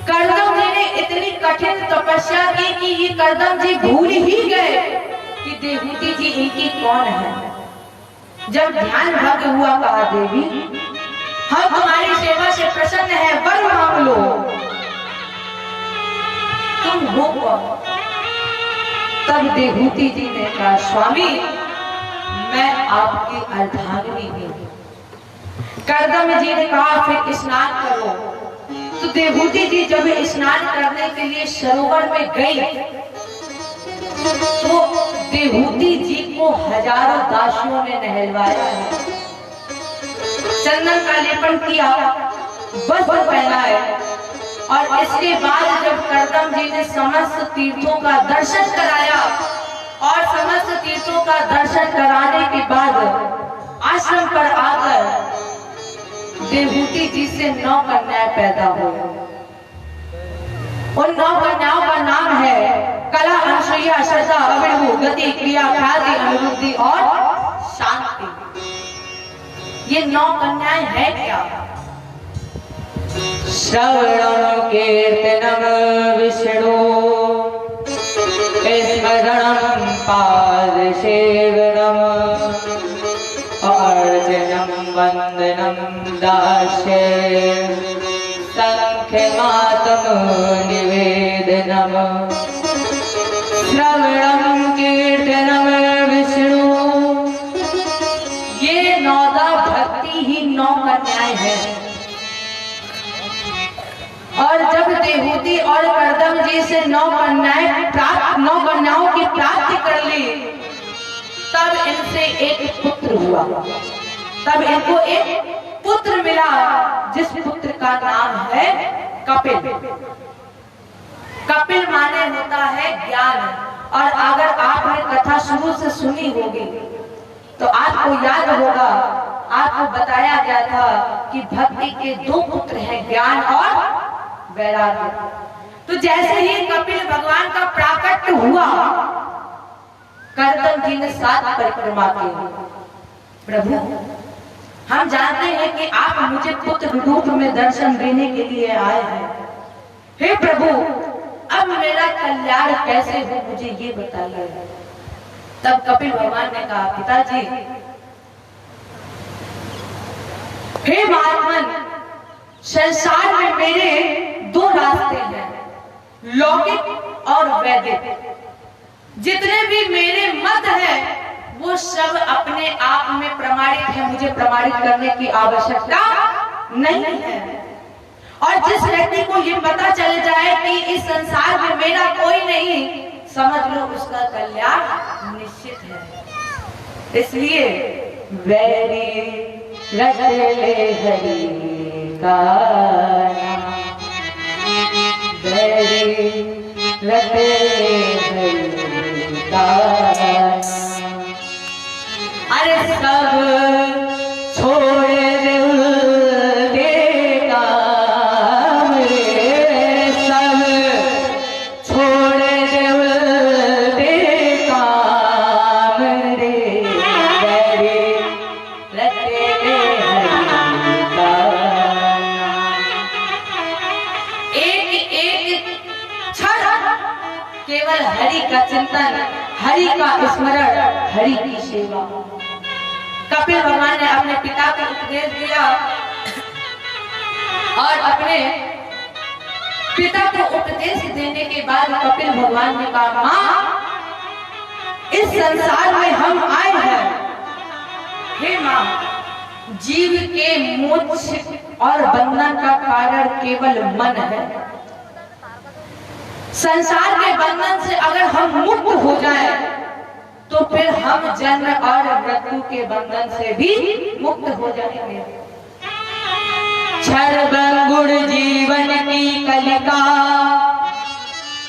करदम जी ने इतनी कठिन तपस्या की कि ये करदम जी भूल ही गए कि देवहूति जी इनकी कौन है। जब ध्यान भंग हुआ, कहा, देवी हम तुम्हारी सेवा से प्रसन्न है, वर मांग लो। तुम हो कौन? तब देवहूति जी ने कहा, स्वामी मैं आपकी अर्धांगिनी हूं। करदम जी ने कहा, फिर स्नान करो। तो देवहूति जी जब स्नान करने के लिए सरोवर में गई तो देवहूति जी को हजारों दासियों ने नहलवाया है, चंदन का लेपन किया, वस्त्र पहनाए। और इसके बाद जब करदम जी ने समस्त तीर्थों का दर्शन कराया और समस्त तीर्थों का दर्शन कराने के बाद आश्रम पर आकर देवहूति जी से 9 कन्याएं पैदा हुई। उन 9 कन्याओं का नाम है कला, अनुसुईया, श्रद्धा, अविणु, गति, क्रिया, ख्याति, अनुरुद्धि और शांति। ये 9 कन्याएं हैं क्या? श्रवणं कीर्तनं विष्णु स्मरणं पादसेवनम् अर्चनं वन्दनं दास्ये संख्यमातं निवेदनम्। श्रवणं कीर्तनं विष्णु, ये 9 भक्ति ही 9 कन्याएं हैं। और जब देवहूति और करदम जी से 9 कन्याओं की प्राप्ति कर ली, तब इनसे एक पुत्र हुआ। तब इनको एक पुत्र मिला, जिस पुत्र का नाम है कपिल। कपिल माने होता है ज्ञान। और अगर आपने कथा शुरू से सुनी होगी तो आपको याद होगा, आपको बताया गया था कि भक्ति के 2 पुत्र हैं, ज्ञान और वैराग्य। तो जैसे ही कपिल भगवान का प्राकट्य हुआ, करदम जी ने 7 परिक्रमा की। प्रभु हम जानते हैं कि आप मुझे पुत्र रूप में दर्शन देने के लिए आए हैं। हे प्रभु, अब मेरा कल्याण कैसे हो, मुझे ये बताइए। तब कपिल भगवान ने कहा, पिताजी, हे महात्मन, संसार में मेरे 2 रास्ते हैं, लौकिक और वैदिक। जितने भी मेरे मत हैं वो सब अपने आप में प्रमाणित है, मुझे प्रमाणित करने की आवश्यकता नहीं है। और जिस व्यक्ति को ये पता चल जाए कि इस संसार में मेरा कोई नहीं, समझ लो उसका कल्याण निश्चित है। इसलिए वैरी रट ले हरि का नाम, वैरी रट ले हरि का नाम। अरे सब छोड़ दे काम रे, सब छोड़ दे काम रे, वैरी रट ले हरि का नाम। एक एक क्षण केवल हरि का चिंतन, हरि का स्मरण, हरि की सेवा। कपिल भगवान ने अपने पिता को उपदेश दिया और अपने पिता को उपदेश देने के बाद कपिल भगवान ने कहा, माँ इस संसार में हम आए हैं, हे माँ जीव के मोक्ष और बंधन का कारण केवल मन है। संसार के बंधन से अगर हम मुक्त हो जाएं, तो फिर हम जन्म और मृत्यु के बंधन से भी मुक्त हो जाएंगे। क्षण भंगुर जीवन की कलिका,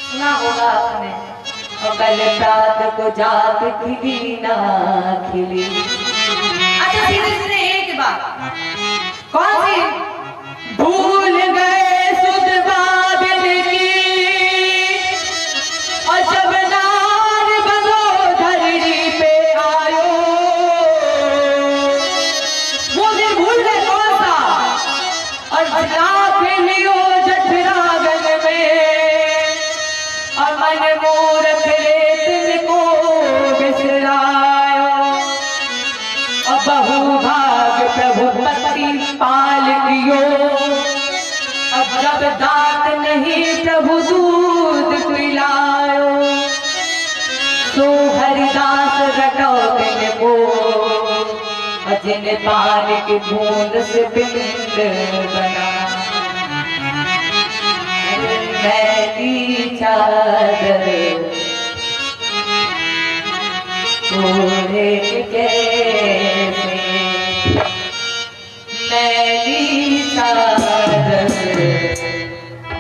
सुना होगा आपने। और कल प्रात को जाग खिली ना खिली। अच्छा सीधे सीधे एक बात, कौन सी? भूल गए सुध बादल की, और जब नार बनो धरती पे आयो। वो भी भूल गए कौन सा? और लाख लियो जठरागन में, और मन मूरख लेत को बिसरायो। और बहुभाग प्रभु पति पाल कियो, अब जब दात नहीं प्रभु दूध पिलायो। सो हरिदास रटो दिन को, जिन पानी की बूंद से बिंद बना। मैली चादर ओढ़े कैसे, मैली चादर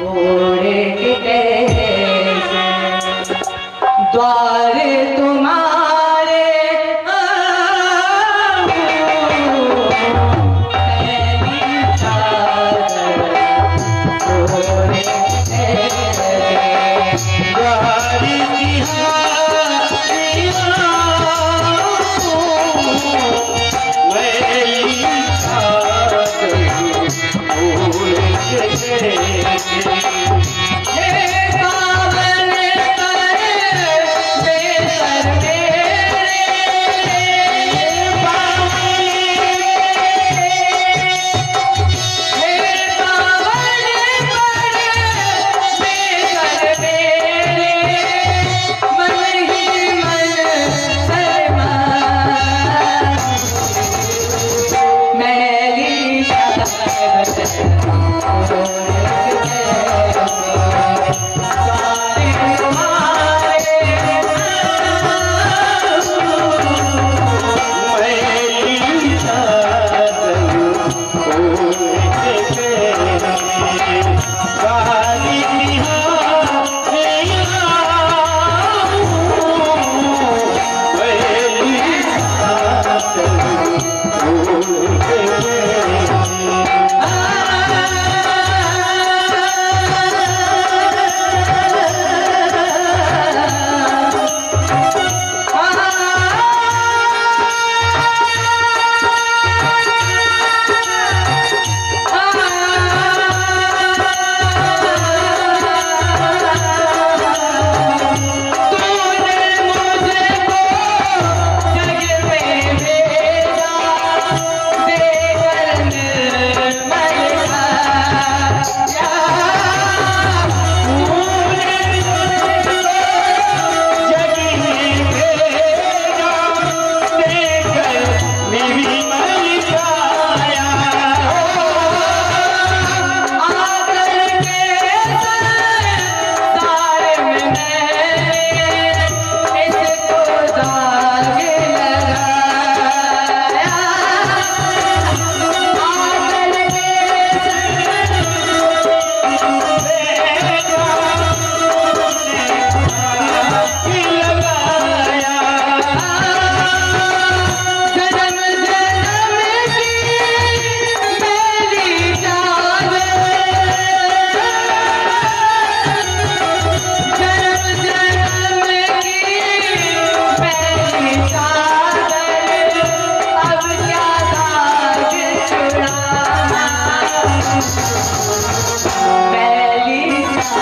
ओढ़े कैसे, द्वार तुम्हारे मैली चादर ओढ़े कैसे। गारी ये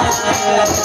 Yeah.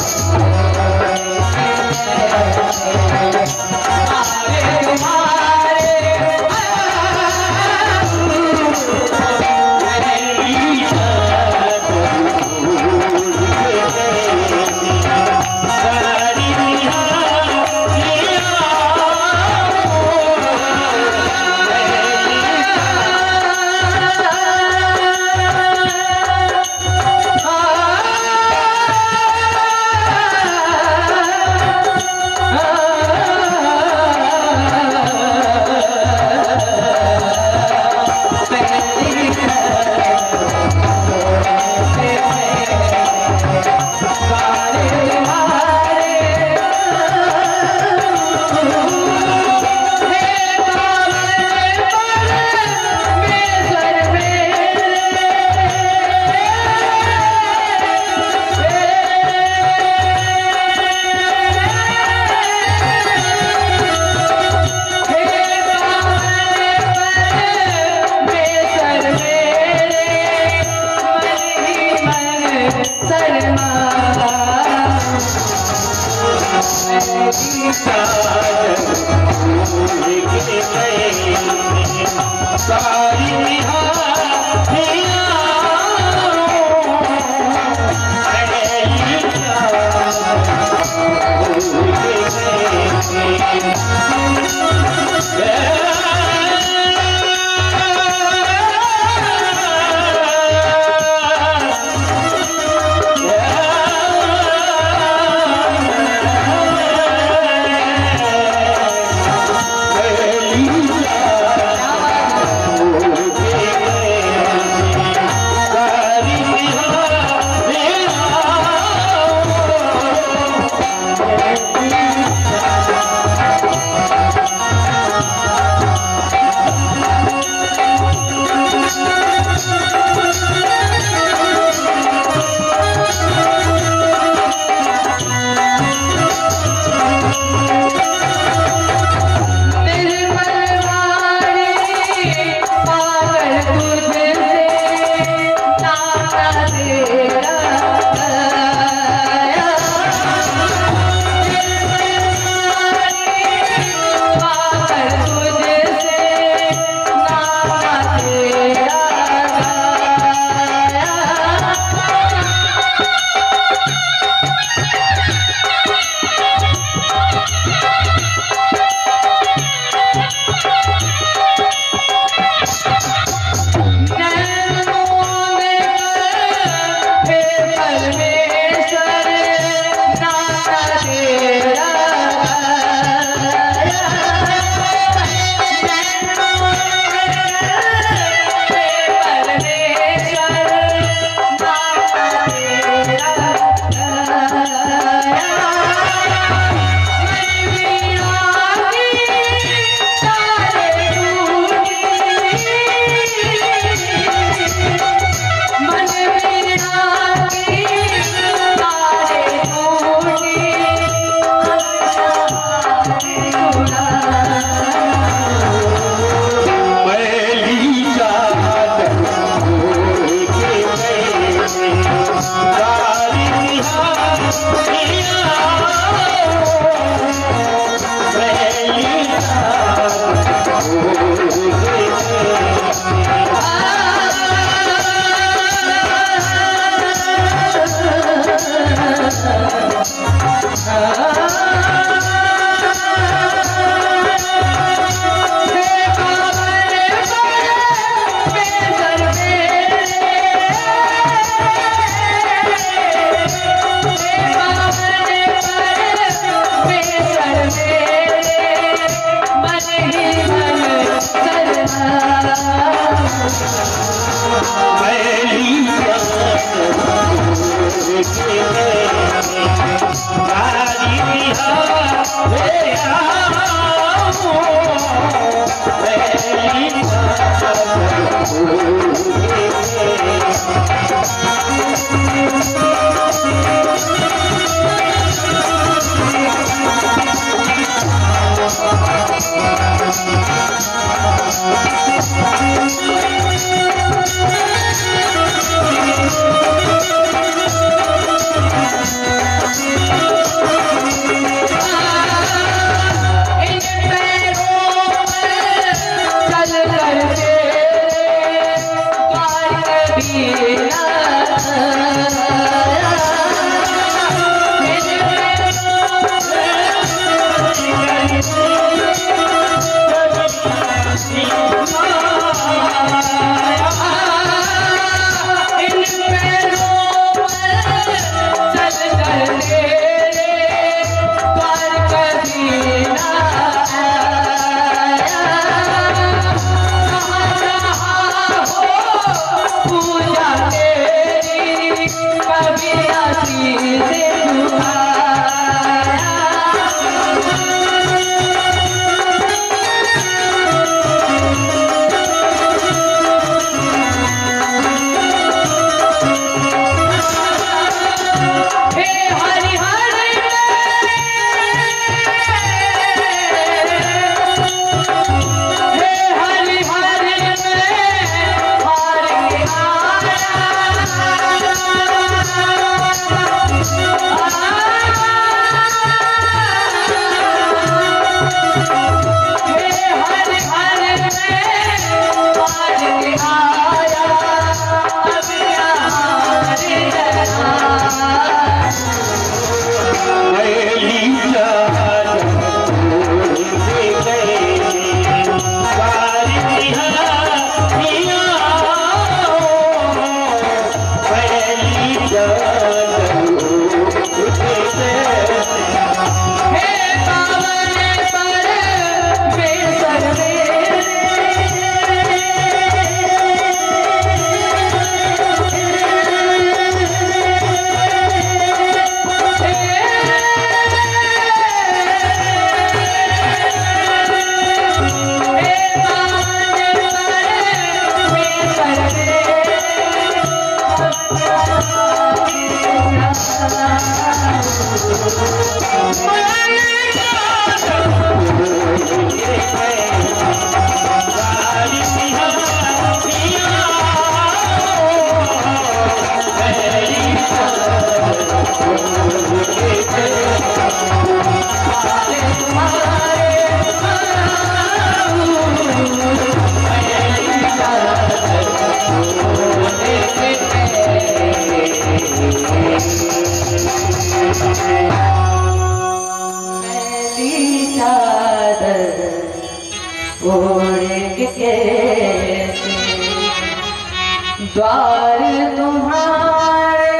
द्वार तुम्हारे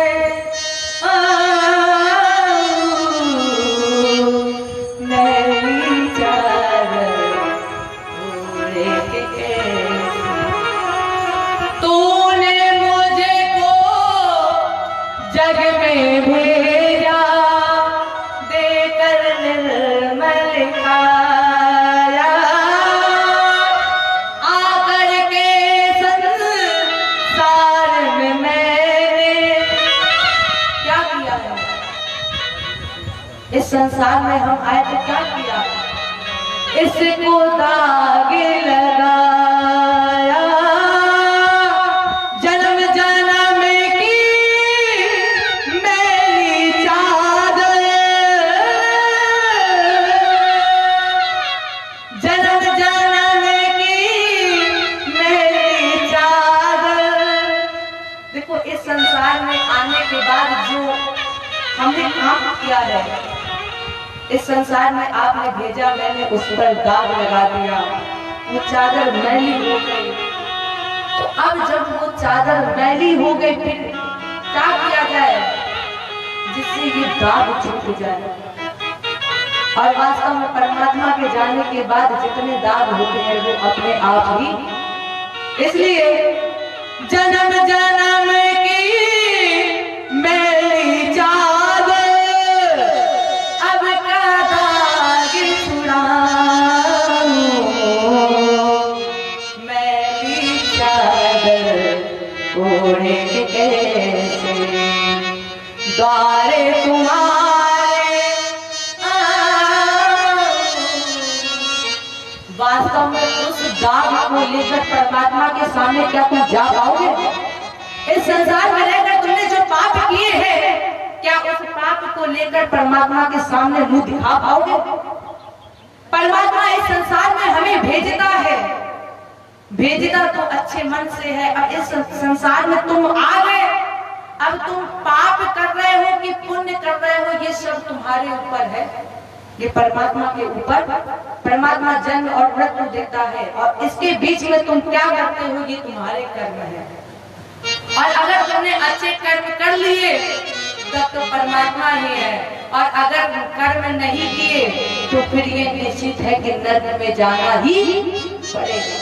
नैनी चादर ओढ़े के कैसे। तूने मुझे को जग में भेजा देकर निर्मल काया आकर के संसार में मैंने क्या किया है? इस संसार में हम आए तो क्या किया? इसको दाग लगाया जन्म जन्म की मैली चादर जन्म जन्म की मैली चादर। देखो इस संसार में आने के बाद जो हमने काम किया है, इस संसार में आपने भेजा, मैंने उस पर दाग लगा दिया, वो चादर मैली हो गई। तो अब जब वो चादर मैली हो गई फिर क्या किया जाए जिससे ये दाग छूट जाए। और वास्तव में परमात्मा के जाने के बाद जितने दाग होते हैं वो अपने आप ही। इसलिए जन्म जन्म की मैली चादर अब का दाग छुड़ाऊं, मैली चादर ओढ़े के कैसे। द्वारे तुम्हारे वास्तव में उस दाग को लेकर परमात्मा के सामने क्या तुम जा पाओगे? इस संसार में रहकर तुमने जो पाप किए हैं क्या उस पाप को लेकर परमात्मा के सामने मुंह दिखा पाओगे? परमात्मा इस संसार में हमें भेजता है, भेजता तो अच्छे मन से है। अब इस संसार में तुम आ गए, अब तुम पाप कर रहे हो कि पुण्य कर रहे हो ये सब तुम्हारे ऊपर है, ये परमात्मा के ऊपर। परमात्मा जन्म और मृत्यु देता है और इसके बीच में तुम क्या करते हो ये तुम्हारे कर्म है। और अगर तुमने अच्छे कर्म कर लिए तब तो परमात्मा ही है, और अगर कर्म नहीं किए तो फिर ये निश्चित है कि नरक में जाना ही पड़ेगा।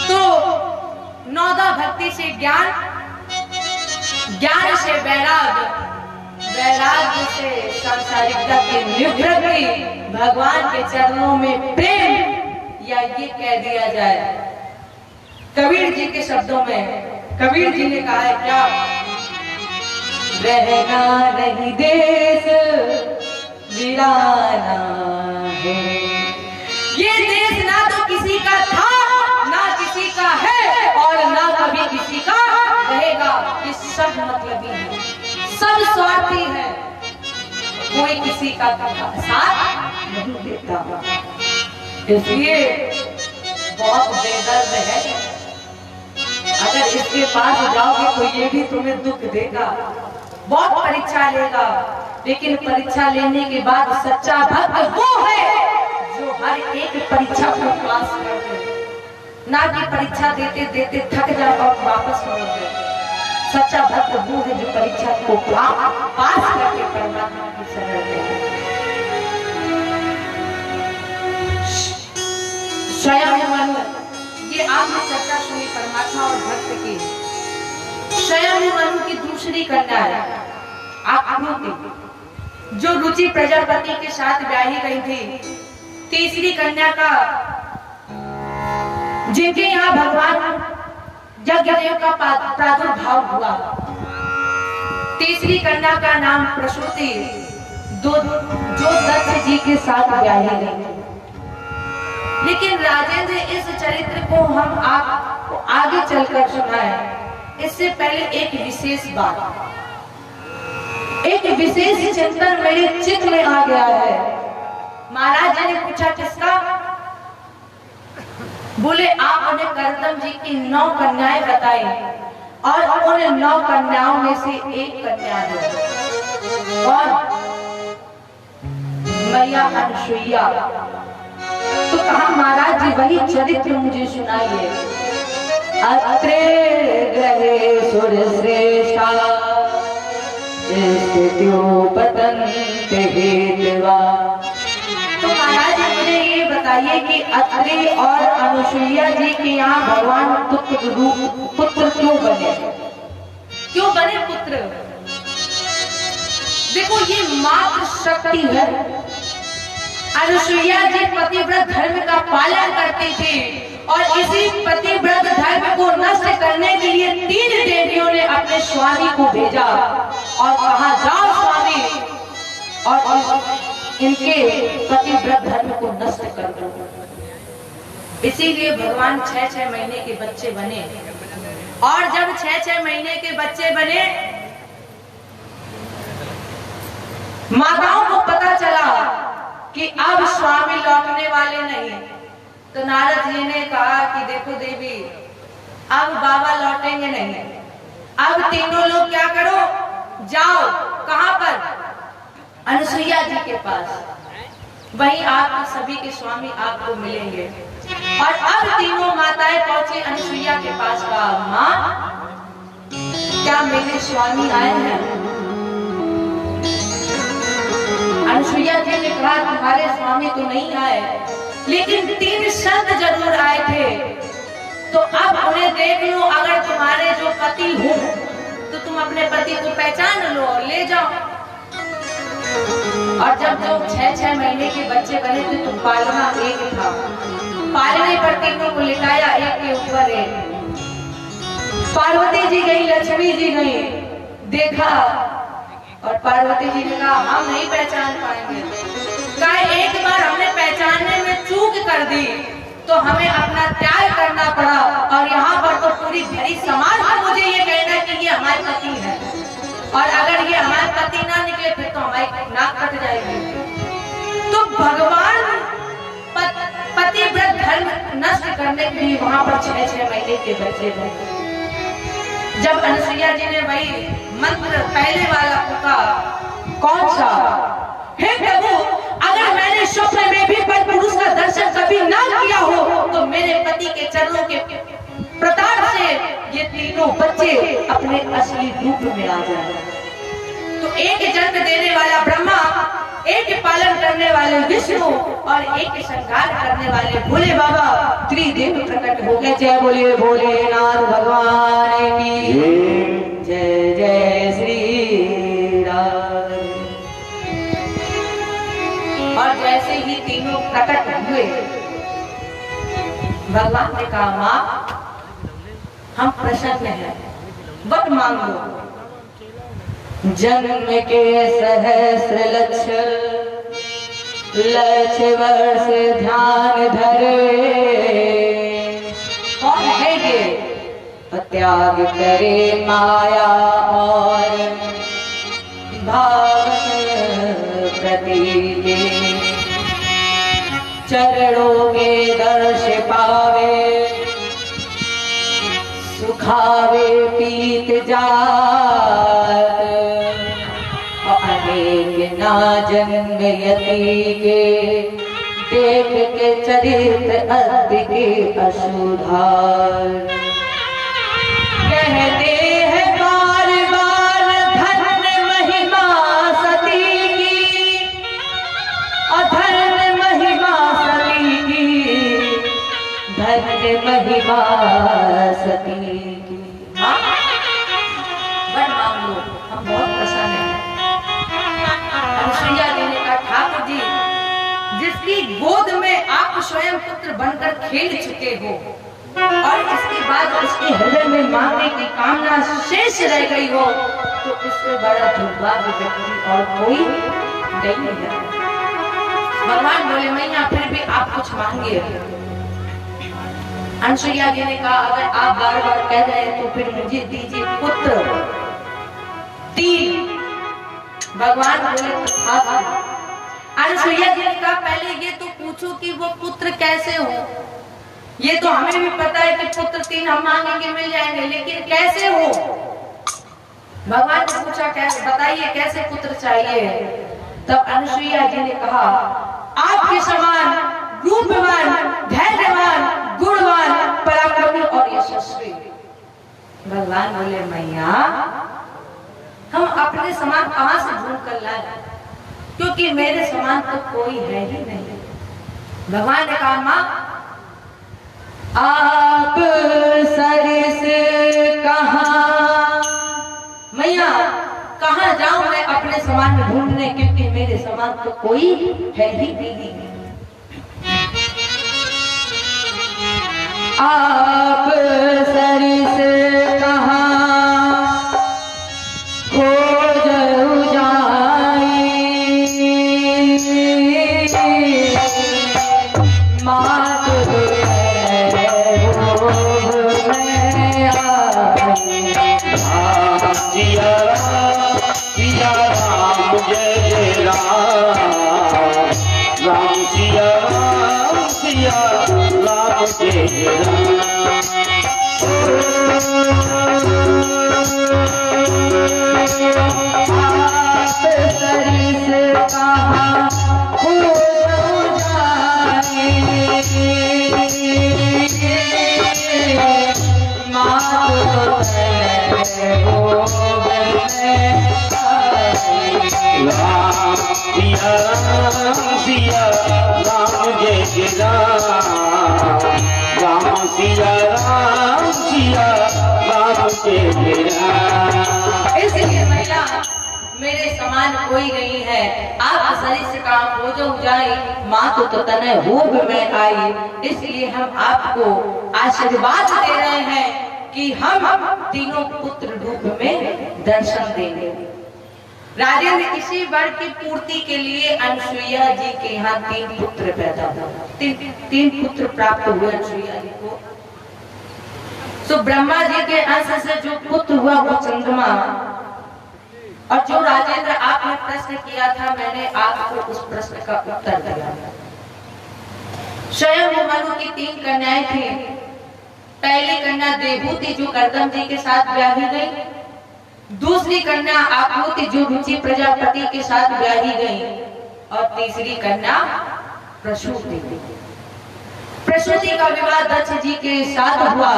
तो नौदा भक्ति से ज्ञान, ज्ञान से वैराग्य, वैराग्य से सांसारिकता की निवृत्ति, भगवान के चरणों में प्रेम, या ये कह दिया जाए कबीर जी के शब्दों में, कबीर जी ने कहा है क्या, रहना नहीं देश वीराना है। ये देश ना तो किसी का था ना किसी का है और ना कभी किसी का रहेगा। ये सब मतलबी है, सब स्वार्थी है, कोई किसी का साथ नहीं देता। इसलिए बहुत बेदर्द है, अगर इसके पास जाओगे तो ये भी तुम्हें दुख देगा, बहुत परीक्षा लेगा, लेकिन परीक्षा लेने के बाद सच्चा भक्त वो है जो हर एक परीक्षा को पास कर दे, ना कि परीक्षा देते देते थक जाए और वापस लौट जाए। सच्चा भक्त वो है जो परीक्षा को पास करके परमात्मा की शरण ले। स्वयं मनु, ये आपने चर्चा सुनी परमात्मा और भक्त की। स्वयं मनु की दूसरी कन्या है आकृति, जो रुचि प्रजापति के साथ ब्याही गई थी। तीसरी कन्या का, जिनके यहाँ भगवान यज्ञदेव का प्रादुर्भाव हुआ। तीसरी कन्या का नाम प्रसूति, जो दक्ष जी के साथ ब्याही गई थी। लेकिन राजेंद्र, इस चरित्र को हम आपको आगे चलकर सुनाएं, इससे पहले एक विशेष बात, एक विशेष चिंतन मेरे चित्त में आ गया है। महाराज जी ने पूछा किसका? बोले आपने करदम जी की 9 कन्याएं बताई और उन 9 कन्याओं में से एक कन्या है और मैया अनसुईया। तो कहा महाराज जी वही चरित्र मुझे सुनाइए। अत्रे ग्रहे सुर श्रेष्ठा पतंत हेतवा। तो महाराज जी मुझे ये बताइए कि अत्रे और अनुसुईया जी के यहाँ भगवान पुत्र क्यों बने? क्यों बने पुत्र? देखो ये मात्र शक्ति है। अनुसुईया जी पतिव्रत धर्म का पालन करती थी और इसी पतिव्रत धर्म को नष्ट करने के लिए 3 देवियों ने अपने स्वामी को भेजा और कहा जाओ स्वामी और इनके पतिव्रत धर्म को नष्ट कर दो। इसीलिए भगवान 6-6 महीने के बच्चे बने और जब 6-6 महीने के बच्चे बने, माताओं को पता चला कि अब स्वामी लौटने वाले नहीं, तो नारद जी ने कहा कि देखो देवी, अब बाबा लौटेंगे नहीं, अब तीनों लोग क्या करो, जाओ। कहां पर? अनुसुईया जी के पास। वहीं आप सभी के स्वामी आपको मिलेंगे। और अब तीनों माताएं पहुंचे अनुसुईया के पास। कहा मां, क्या मेरे स्वामी आए हैं? अनुसुईया जी ने कहा तुम्हारे स्वामी तो नहीं आए, लेकिन 3 संत जरूर आए थे, तो अब उन्हें देख लो। अगर तुम्हारे जो पति हो तो तुम अपने पति को पहचान लो और ले जाओ। और जब जो 6-6 महीने के बच्चे बने थे तो पालना एक था, पालने पर तीनों को लिटाया एक के ऊपर एक। पार्वती जी गई, लक्ष्मी जी गई, देखा और पार्वती जी ने कहा हम नहीं पहचान पाएंगे। कहा एक बार हमने पहचानने में चूक कर दी तो हमें अपना त्याग करना पड़ा और यहाँ पर तो पूरी भरी समाज में मुझे ये कहना कि ये हमारे पति है, और अगर ये हमारे पति ना निकले फिर तो हमारी नाक कट जाएगी। तो भगवान पतिव्रत धर्म नष्ट करने के लिए वहां पर 6-6 महीने के बच्चे थे। जब अनुसुईया जी ने वही मंत्र पहले वाला फूका, कौन सा? हे प्रभु, अगर मैंने स्वप्न में भी पर पुरुष का दर्शन कभी ना किया हो तो मेरे पति के चरणों के प्रताप से ये तीनों बच्चे अपने असली रूप में आ जाए। तो एक जन्म देने वाला ब्रह्मा, एक पालन करने वाले विष्णु और एक श्रृंगार करने वाले भोले बाबा त्रिदेव प्रकट हो गए। जय बोले भोलेनाथ भगवान की जय। जय श्री राम। और जैसे ही तीनों प्रकट हुए, भगवान ने कहा मां हम प्रसन्न हैं, वर मांगो। जन्म के सहस्र लक्ष वर्ष ध्यान धरे, कौन है ये? त्याग करे माया और भावन प्रति, चरणों के दर्श पावे, सुखावे पीत जात, अनेक ना जन्म यति के, देख के चरित्र अति के अशुधार। कहते हैं बार बार धन महिमा सती की, अधन महिमा सती की, धन महिमा सती की। हाँ, वर मांग लो, हम बहुत प्रसन्न हैं। अनुसुईया जी ने कहा ठाकुर जी, जिसकी गोद में आप स्वयं पुत्र बनकर खेल चुके हो और इसके बाद उसके हृदय में मांगने की कामना शेष रह गई हो, तो इससे बड़ा दुर्भाग्य व्यक्ति और कोई नहीं है। भगवान बोले मैया फिर भी आप कुछ मांगे। अनसुईया जी ने कहा अगर आप बार बार कह रहे हैं तो फिर मुझे दीजिए पुत्र 3। भगवान बोले अनसुईया जी ने कहा पहले ये तो पूछो कि वो पुत्र कैसे हो। ये तो हमें भी पता है कि पुत्र 3 हम मांगेंगे मिल जाएंगे, लेकिन कैसे हो। भगवान ने पूछा कैसे, बताइए कैसे पुत्र चाहिए। तब अनसुईया जी ने कहा आपके समान रूपवान, धैर्यवान, गुणवान, पराक्रमी और यशस्वी। भगवान बोले मैया हम अपने समान कहां से ढूंढ कर लाए, क्योंकि मेरे समान तो कोई है ही नहीं। भगवान ने कहा मां आप सरस कहां, मैया कहां जाऊं मैं अपने समान ढूंढने, क्योंकि मेरे समान तो कोई है ही नहीं। आप सरस कहां खोज जाई, मात सिया सिया राम जय जय राम, राम सिया राम जय जय राम। आप सरस कहां खोज जाई, मात सिया राम जय जय राम, राम सिया राम जय जय राम। इसलिए महिला मेरे समान कोई नहीं है। आप शरीर से काम हो जो जाए, माँ तो तने रूप में आई। इसलिए हम आपको आशीर्वाद दे रहे हैं कि हम तीनों पुत्र रूप में दर्शन देंगे। राजेंद्र इसी वर की पूर्ति के लिए अनसुईया जी के यहाँ 3 पुत्र पैदा हुए, 3 पुत्र प्राप्त हुए अनसुईया जी को। तो ब्रह्मा जी के अंश से जो पुत्र हुआ वो चंद्रमा, और जो राजेंद्र आपने प्रश्न किया था मैंने आपको उस प्रश्न का उत्तर दिया। स्वयं मनु की 3 कन्याएं थी। पहली कन्या देवहूति जो कर्दम जी के साथ ब्याही गई, दूसरी कन्या आकृति जो रुचि प्रजापति के साथ ब्याही गई, और तीसरी कन्या प्रसूति। प्रसूति का विवाह दक्ष जी के साथ हुआ,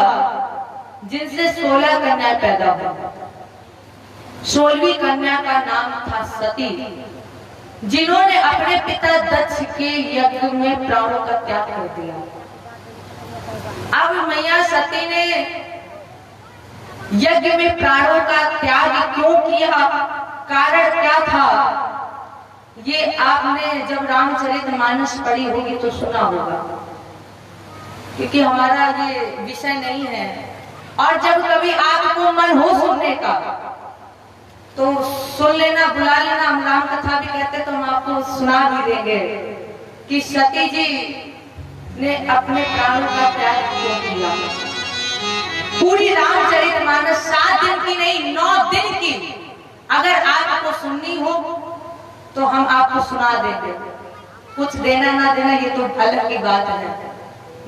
जिनसे 16 कन्याएं पैदा हुई। 16वीं कन्या का नाम था सती, जिन्होंने अपने पिता दक्ष के यज्ञ में प्राणों का त्याग कर दिया। अब मैया सती ने यज्ञ में प्राणों का त्याग क्यों किया, कारण क्या था, ये आपने जब रामचरितमानस पढ़ी होगी तो सुना होगा, क्योंकि हमारा ये विषय नहीं है। और जब कभी आपको मन हो सुनने का तो सुन लेना, बुला लेना। हम राम कथा भी कहते तो हम आपको सुना भी देंगे कि सती जी ने अपने प्राणों का त्याग क्यों किया। पूरी रामचरितमानस 7 दिन की नहीं 9 दिन की अगर आपको सुननी हो तो हम आपको सुना देंगे। कुछ देना ना देना ये तो अलग की बात है,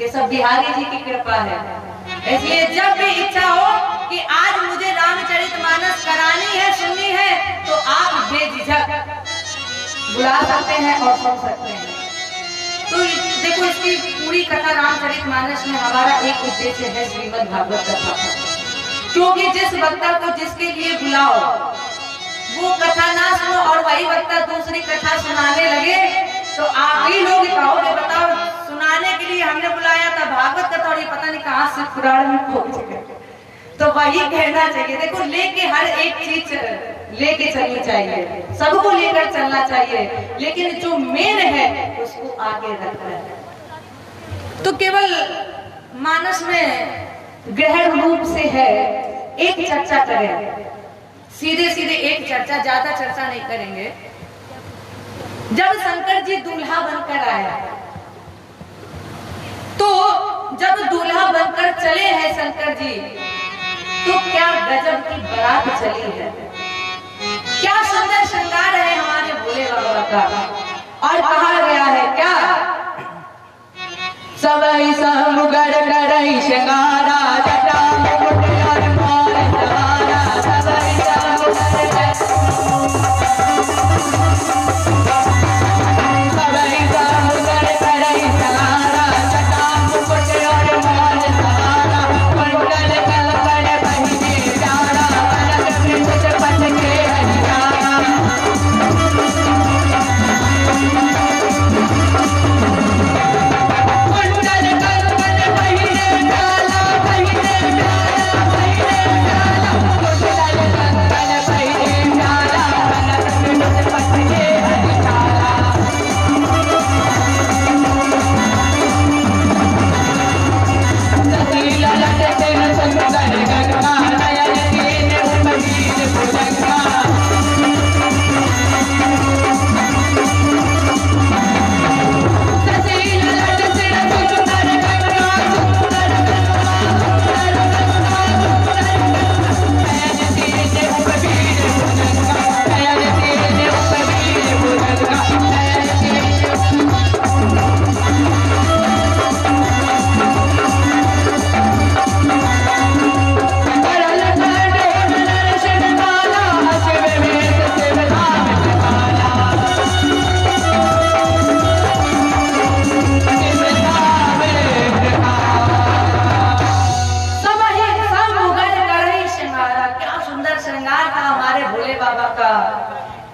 ये सब बिहारी जी की कृपा है। इसलिए जब भी इच्छा हो कि आज मुझे रामचरितमानस करानी है, सुननी है, तो आप बेझिझक बुला सकते हैं और सुन सकते हैं। तो देखो इसकी पूरी कथा रामचरितमानस में हमारा एक उद्देश्य है श्रीमद् भागवत कथा, क्योंकि जिस वक्ता को जिसके लिए बुलाओ वो कथा ना सुनो और वही वक्ता दूसरी कथा सुनाने लगे तो आप ही लोग कहोगे बताओ सुनाने के लिए हमने बुलाया था भागवत कथा और ये पता नहीं कहां से पुराण में पहुंच गए। तो वही कहना चाहिए, देखो लेके हर एक चीज लेके चलनी चाहिए, सबको लेकर चलना चाहिए, लेकिन जो मेन है उसको आगे रखना है। तो केवल मानस में गहन रूप से है एक चर्चा करें। सीधे सीधे एक चर्चा, ज्यादा चर्चा नहीं करेंगे। जब शंकर जी दूल्हा बनकर आया, तो जब दूल्हा बनकर चले हैं शंकर जी, तो क्या गजब की बारात चली है, क्या सुंदर श्रृंगार है हमारे भोले बाबा का। और कहा गया है क्या, सबई समुगर करई श्रृंगारा जटा मुकुट और मोर सहारा, सबई समुगर करई श्रृंगारा जटा मुकुट और मोर सहारा, कुंडल कलकल पहिने प्यारा, अलग मृत पथ के हरियाणा।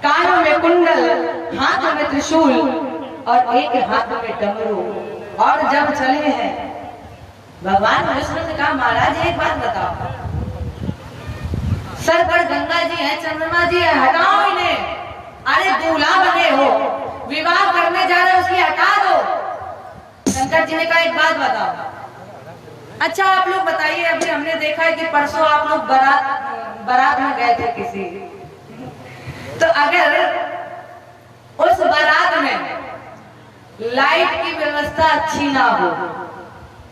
कानों में कुंडल, हाथ में त्रिशूल और एक हाथ में डमरू। और जब चले हैं, भगवान विष्णु ने कहा महाराज एक बात बताओ, सर पर गंगा जी है, चंद्रमा जी है, हटाओ इन्हें। अरे दूल्हा बने हो, विवाह करने जा रहे हो, उसकी हटा दो। शंकर जी ने कहा एक बात बताओ। अच्छा आप लोग बताइए, अभी हमने देखा है कि परसों आप लोग बारात में गए थे किसी, तो अगर उस बारात में लाइट की व्यवस्था अच्छी ना हो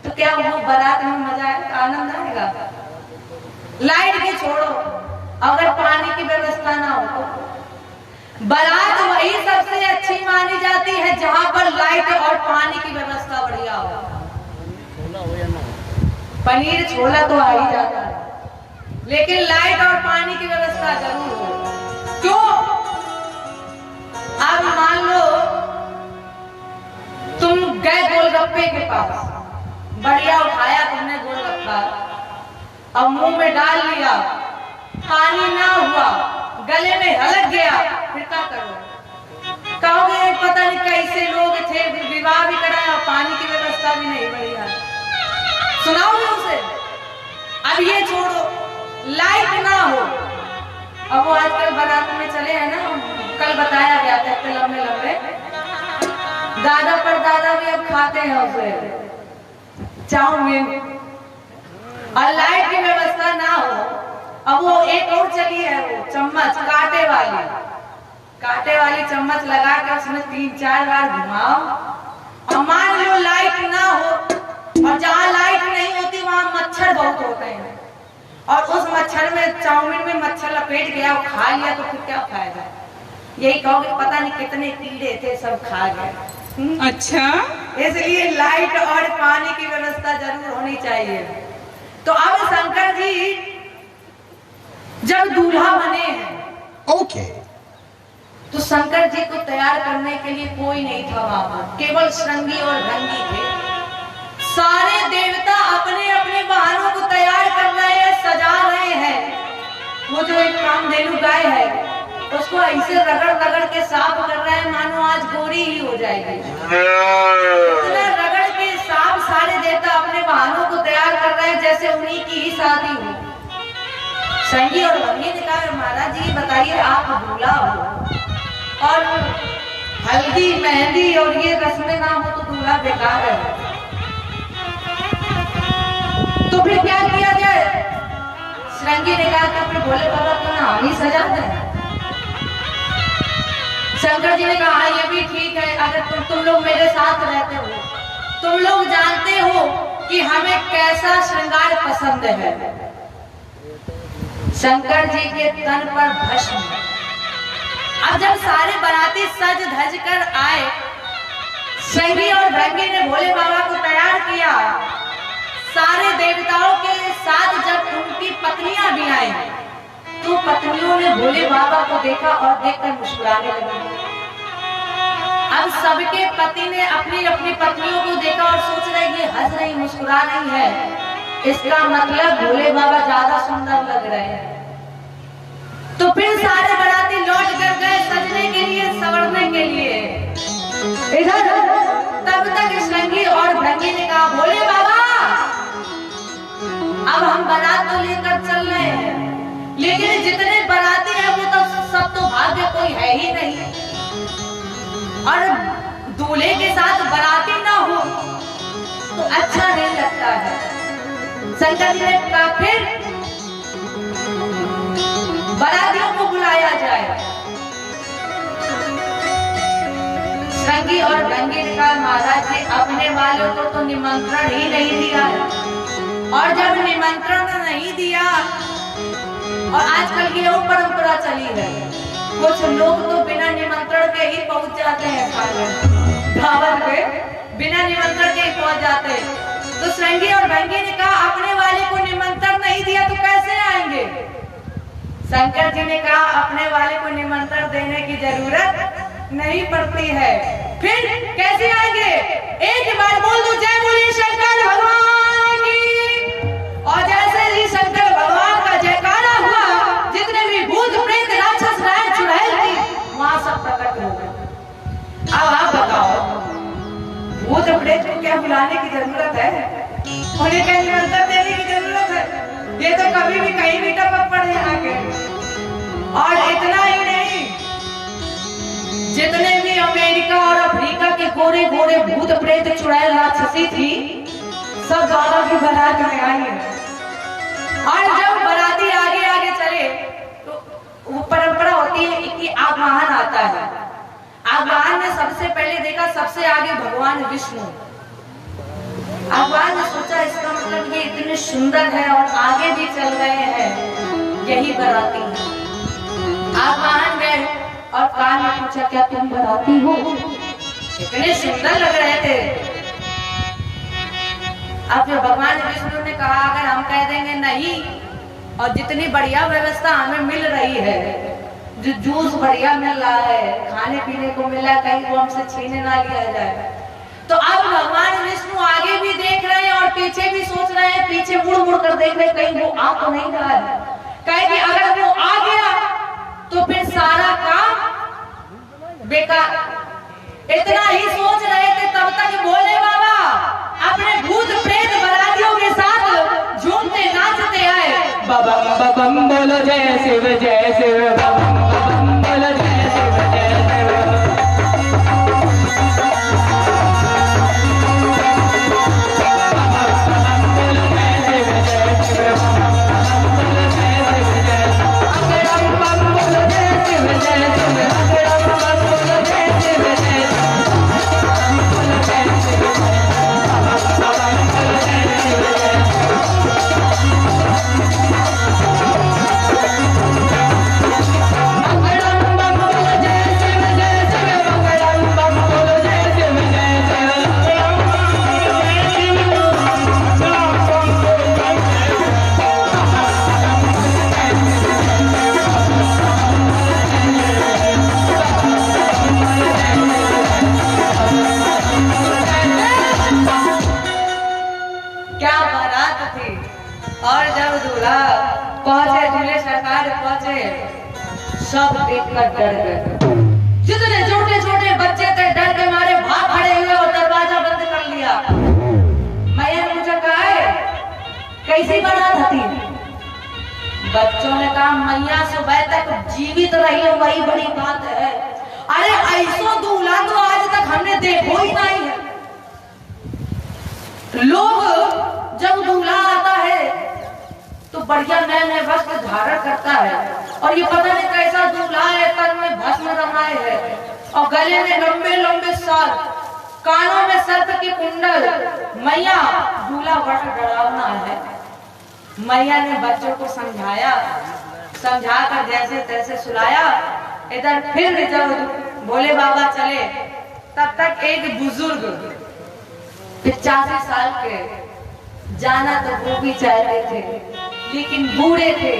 तो क्या वो बारात में मजा आएगा, आनंद आएगा? लाइट की छोड़ो, अगर पानी की व्यवस्था ना हो तो बारात वही सबसे अच्छी मानी जाती है जहां पर लाइट और पानी की व्यवस्था बढ़िया हो। पनीर छोला तो आ ही जाता है, लेकिन लाइट और पानी की व्यवस्था जरूर हो। क्यों? अब मान लो तुम गए गोलगप्पे के पास, बढ़िया उठाया तुमने गोलगप्पा, अब मुंह में डाल लिया, पानी ना हुआ, गले में हलक गया, फिर क्या करोगे? कहोगे पता नहीं कैसे लोग थे, विवाह भी कराया और पानी की व्यवस्था भी नहीं बढ़िया, सुनाओगे उसे? अब ये छोड़ो, लाइट ना हो, अब वो आजकल बारात में चले हैं ना, कल बताया गया था, इतने लंबे लंबे दादा पर दादा भी अब खाते हैं उसे चाउमीन, और लाइट की व्यवस्था ना हो। अब वो एक और चली है, वो चम्मच कांटे वाली चम्मच लगा के उसमें 3-4 बार घुमाओ। और मान लो लाइट ना हो, और जहाँ लाइट नहीं होती वहाँ मच्छर बहुत होते हैं, और उस मच्छर में चाउमीन में मच्छर लपेट गया, वो खा लिया, तो फिर क्या फायदा? यही कहोगे पता नहीं कितने कीड़े थे, सब खा गए। अच्छा, इसलिए लाइट और पानी की व्यवस्था जरूर होनी चाहिए। तो अब शंकर जी जब दूल्हा बने हैं, ओके, तो शंकर जी को तैयार करने के लिए कोई नहीं था वहां पर, केवल श्रृंगी और भृंगी थे। सारे देवता अपने अपने वाहनों को तैयार कर रहे हैं, सजा रहे हैं। वो जो एक कामधेनु गाय है उसको ऐसे रगड़ के साफ कर रहे हैं मानो आज गोरी ही हो जाएगी। इतना रगड़ के साफ सारे देवता अपने वाहनों को तैयार कर रहे हैं जैसे उन्हीं की ही शादी हो। संगी और भंगी ने कहा महाराज जी बताइए, आप दूल्हा हो और हल्दी मेहंदी और ये रस्में ना हो तो दूल्हा बेकार है, तो फिर क्या किया जाए? श्रृंगी ने कहा कि अपने भोले बाबा को ना हम ही सजाते हैं। शंकर जी ने कहा हाँ ये भी ठीक है, अगर तुम लोग मेरे साथ रहते हो, तुम लोग जानते हो कि हमें कैसा श्रृंगार पसंद है। शंकर जी के तन पर भस्म। अब जब सारे बाराती सज धज कर आए, श्रृंगी और भृंगी ने भोले बाबा को तैयार किया। सारे देवताओं के साथ जब उनकी पत्नियां भी आई, तो पत्नियों ने भोले बाबा को देखा और देखकर मुस्कुराने लगी। अब सबके पति ने अपनी अपनी पत्नियों को देखा और सोच रहे ये हंस रही मुस्कुरा रही है, इसका मतलब भोले बाबा ज्यादा सुंदर लग रहे हैं। तो फिर सारे बाराती लौट कर गए सजने के लिए, संवरने के लिए। इधर तब तक श्रृंगी और भृंगी ने कहा भोले बाबा अब हम बारात तो लेकर चल रहे हैं, लेकिन जितने बाराती हैं वो तो सब तो भाग्य कोई है ही नहीं, और दूल्हे के साथ बाराती ना हो तो अच्छा नहीं लगता है। शंकर जी ने कहा फिर बारातियों को बुलाया जाए। श्रृंगी और भृंगी ने कहा महाराज जी अपने वालों को तो निमंत्रण ही नहीं दिया, और जब निमंत्रण नहीं दिया, और आजकल की वो परंपरा चली है, कुछ लोग तो बिना निमंत्रण के ही पहुंच जाते हैं खाने दावत पे, बिना निमंत्रण के ही पहुंच जाते हैं। तो श्रृंगी और भृंगी ने कहा अपने वाले को निमंत्रण नहीं दिया तो कैसे आएंगे। शंकर जी ने कहा अपने वाले को निमंत्रण देने की जरूरत नहीं पड़ती है, फिर कैसे आएंगे। एक बार बोल दो जय बोलिए शंकर भगवान की। और जैसे ही शंकर भगवान का जयकारा हुआ, जितने भी भूत प्रेत राक्षस राय चुड़ैल थी वहां सब प्रकट हो गए। अब आप बताओ भूत प्रेत को क्या बुलाने की जरूरत है, उन्हें क्या निमंत्रण देने की जरूरत है। ये तो कभी भी कहीं भी टपक पड़े आके। और इतना ही नहीं, जितने भी अमेरिका और अफ्रीका के गोरे गोरे भूत प्रेत चुड़ैल राक्षसी थी सब बाबा की बारात में आई है। और जब बाराती आगे आगे चले तो वो परंपरा होती है कि आगमन आता है। आगमन में सबसे पहले देखा सबसे आगे भगवान विष्णु। आगमन ने सोचा इसका मतलब ये इतने सुंदर है और आगे भी चल रहे हैं, यही बाराती है। आगमन गए और कान में पूछा क्या तुम बाराती हो, इतने सुंदर लग रहे थे। अब जो भगवान विष्णु ने कहा अगर हम कह देंगे नहीं, और जितनी बढ़िया व्यवस्था हमें मिल रही है, जो जूस बढ़िया मिल रहा है, खाने पीने को मिल रहा है, कहीं वो हमसे छीने ना लिया जाए। तो अब भगवान विष्णु आगे भी देख रहे हैं और पीछे भी सोच रहे हैं, पीछे मुड़ मुड़ कर देख रहे हैं कहीं वो आ तो नहीं रहा है। कहे कि अगर वो आ गया तो फिर सारा काम बेकार। इतना ही सोच रहे थे तब तक भोले बाबा अपने भूत प्रेत बारातियों के साथ झूमते नाचते आए। बाबा बम बोलो जय शिव जय शिव, बम बोलो जय शिव जय शिव। और जब दूल्हा पहुंचे, दूल्हे सरकार पहुंचे, सब देखकर डर गए। जितने छोटे छोटे बच्चे थे डर के मारे भाग खड़े हुए और दरवाजा बंद कर लिया। मैया ने मुझे कहा है कैसी बारात थी। बच्चों ने कहा मैया सुबह तक जीवित रही है वही बड़ी बात है। अरे ऐसा दूल्हा तो आज तक हमने देखो ही नहीं है। लोग जब दूल्हा आता है तो बढ़िया नए नए वस्त्र धारण करता है और ये पता नहीं कैसा दूल्हा है, तन में भस्म रमाए है और गले में लंबे लंबे साल, कानों में सर्प की कुंडल। मैया दूल्हा बड़ा डरावना है। मैया ने बच्चों को समझाया, समझाकर जैसे तैसे सुलाया। इधर फिर जब भोले बाबा चले तब तक एक बुजुर्ग 85 साल के, जाना तो वो भी चाहते थे लेकिन बूढ़े थे,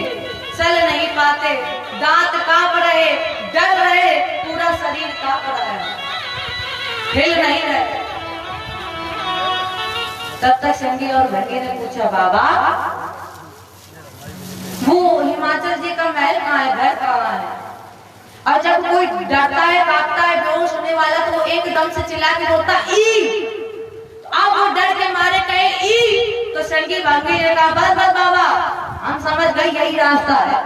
चल नहीं पाते, दांत कांप रहे, डर रहे, पूरा शरीर कांप रहा है, हिल नहीं रहे। तब तक संगी और भंगी ने पूछा, बाबा वो हिमाचल जी का महल कहाँ है, घर कहाँ है? और जब कोई डरता है, कांपता है, बेहोश होने वाला तो वो एकदम से चिल्ला के बोलता ई। अब वो डर के मारे कहे ई, तो संगी भागी ने कहा बस बस बाबा हम समझ गए यही रास्ता है,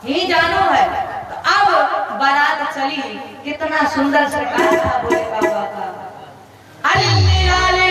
यही जानो है। तो अब बारात चली, कितना सुंदर सरकार था भोले बाबा का। अरे निराले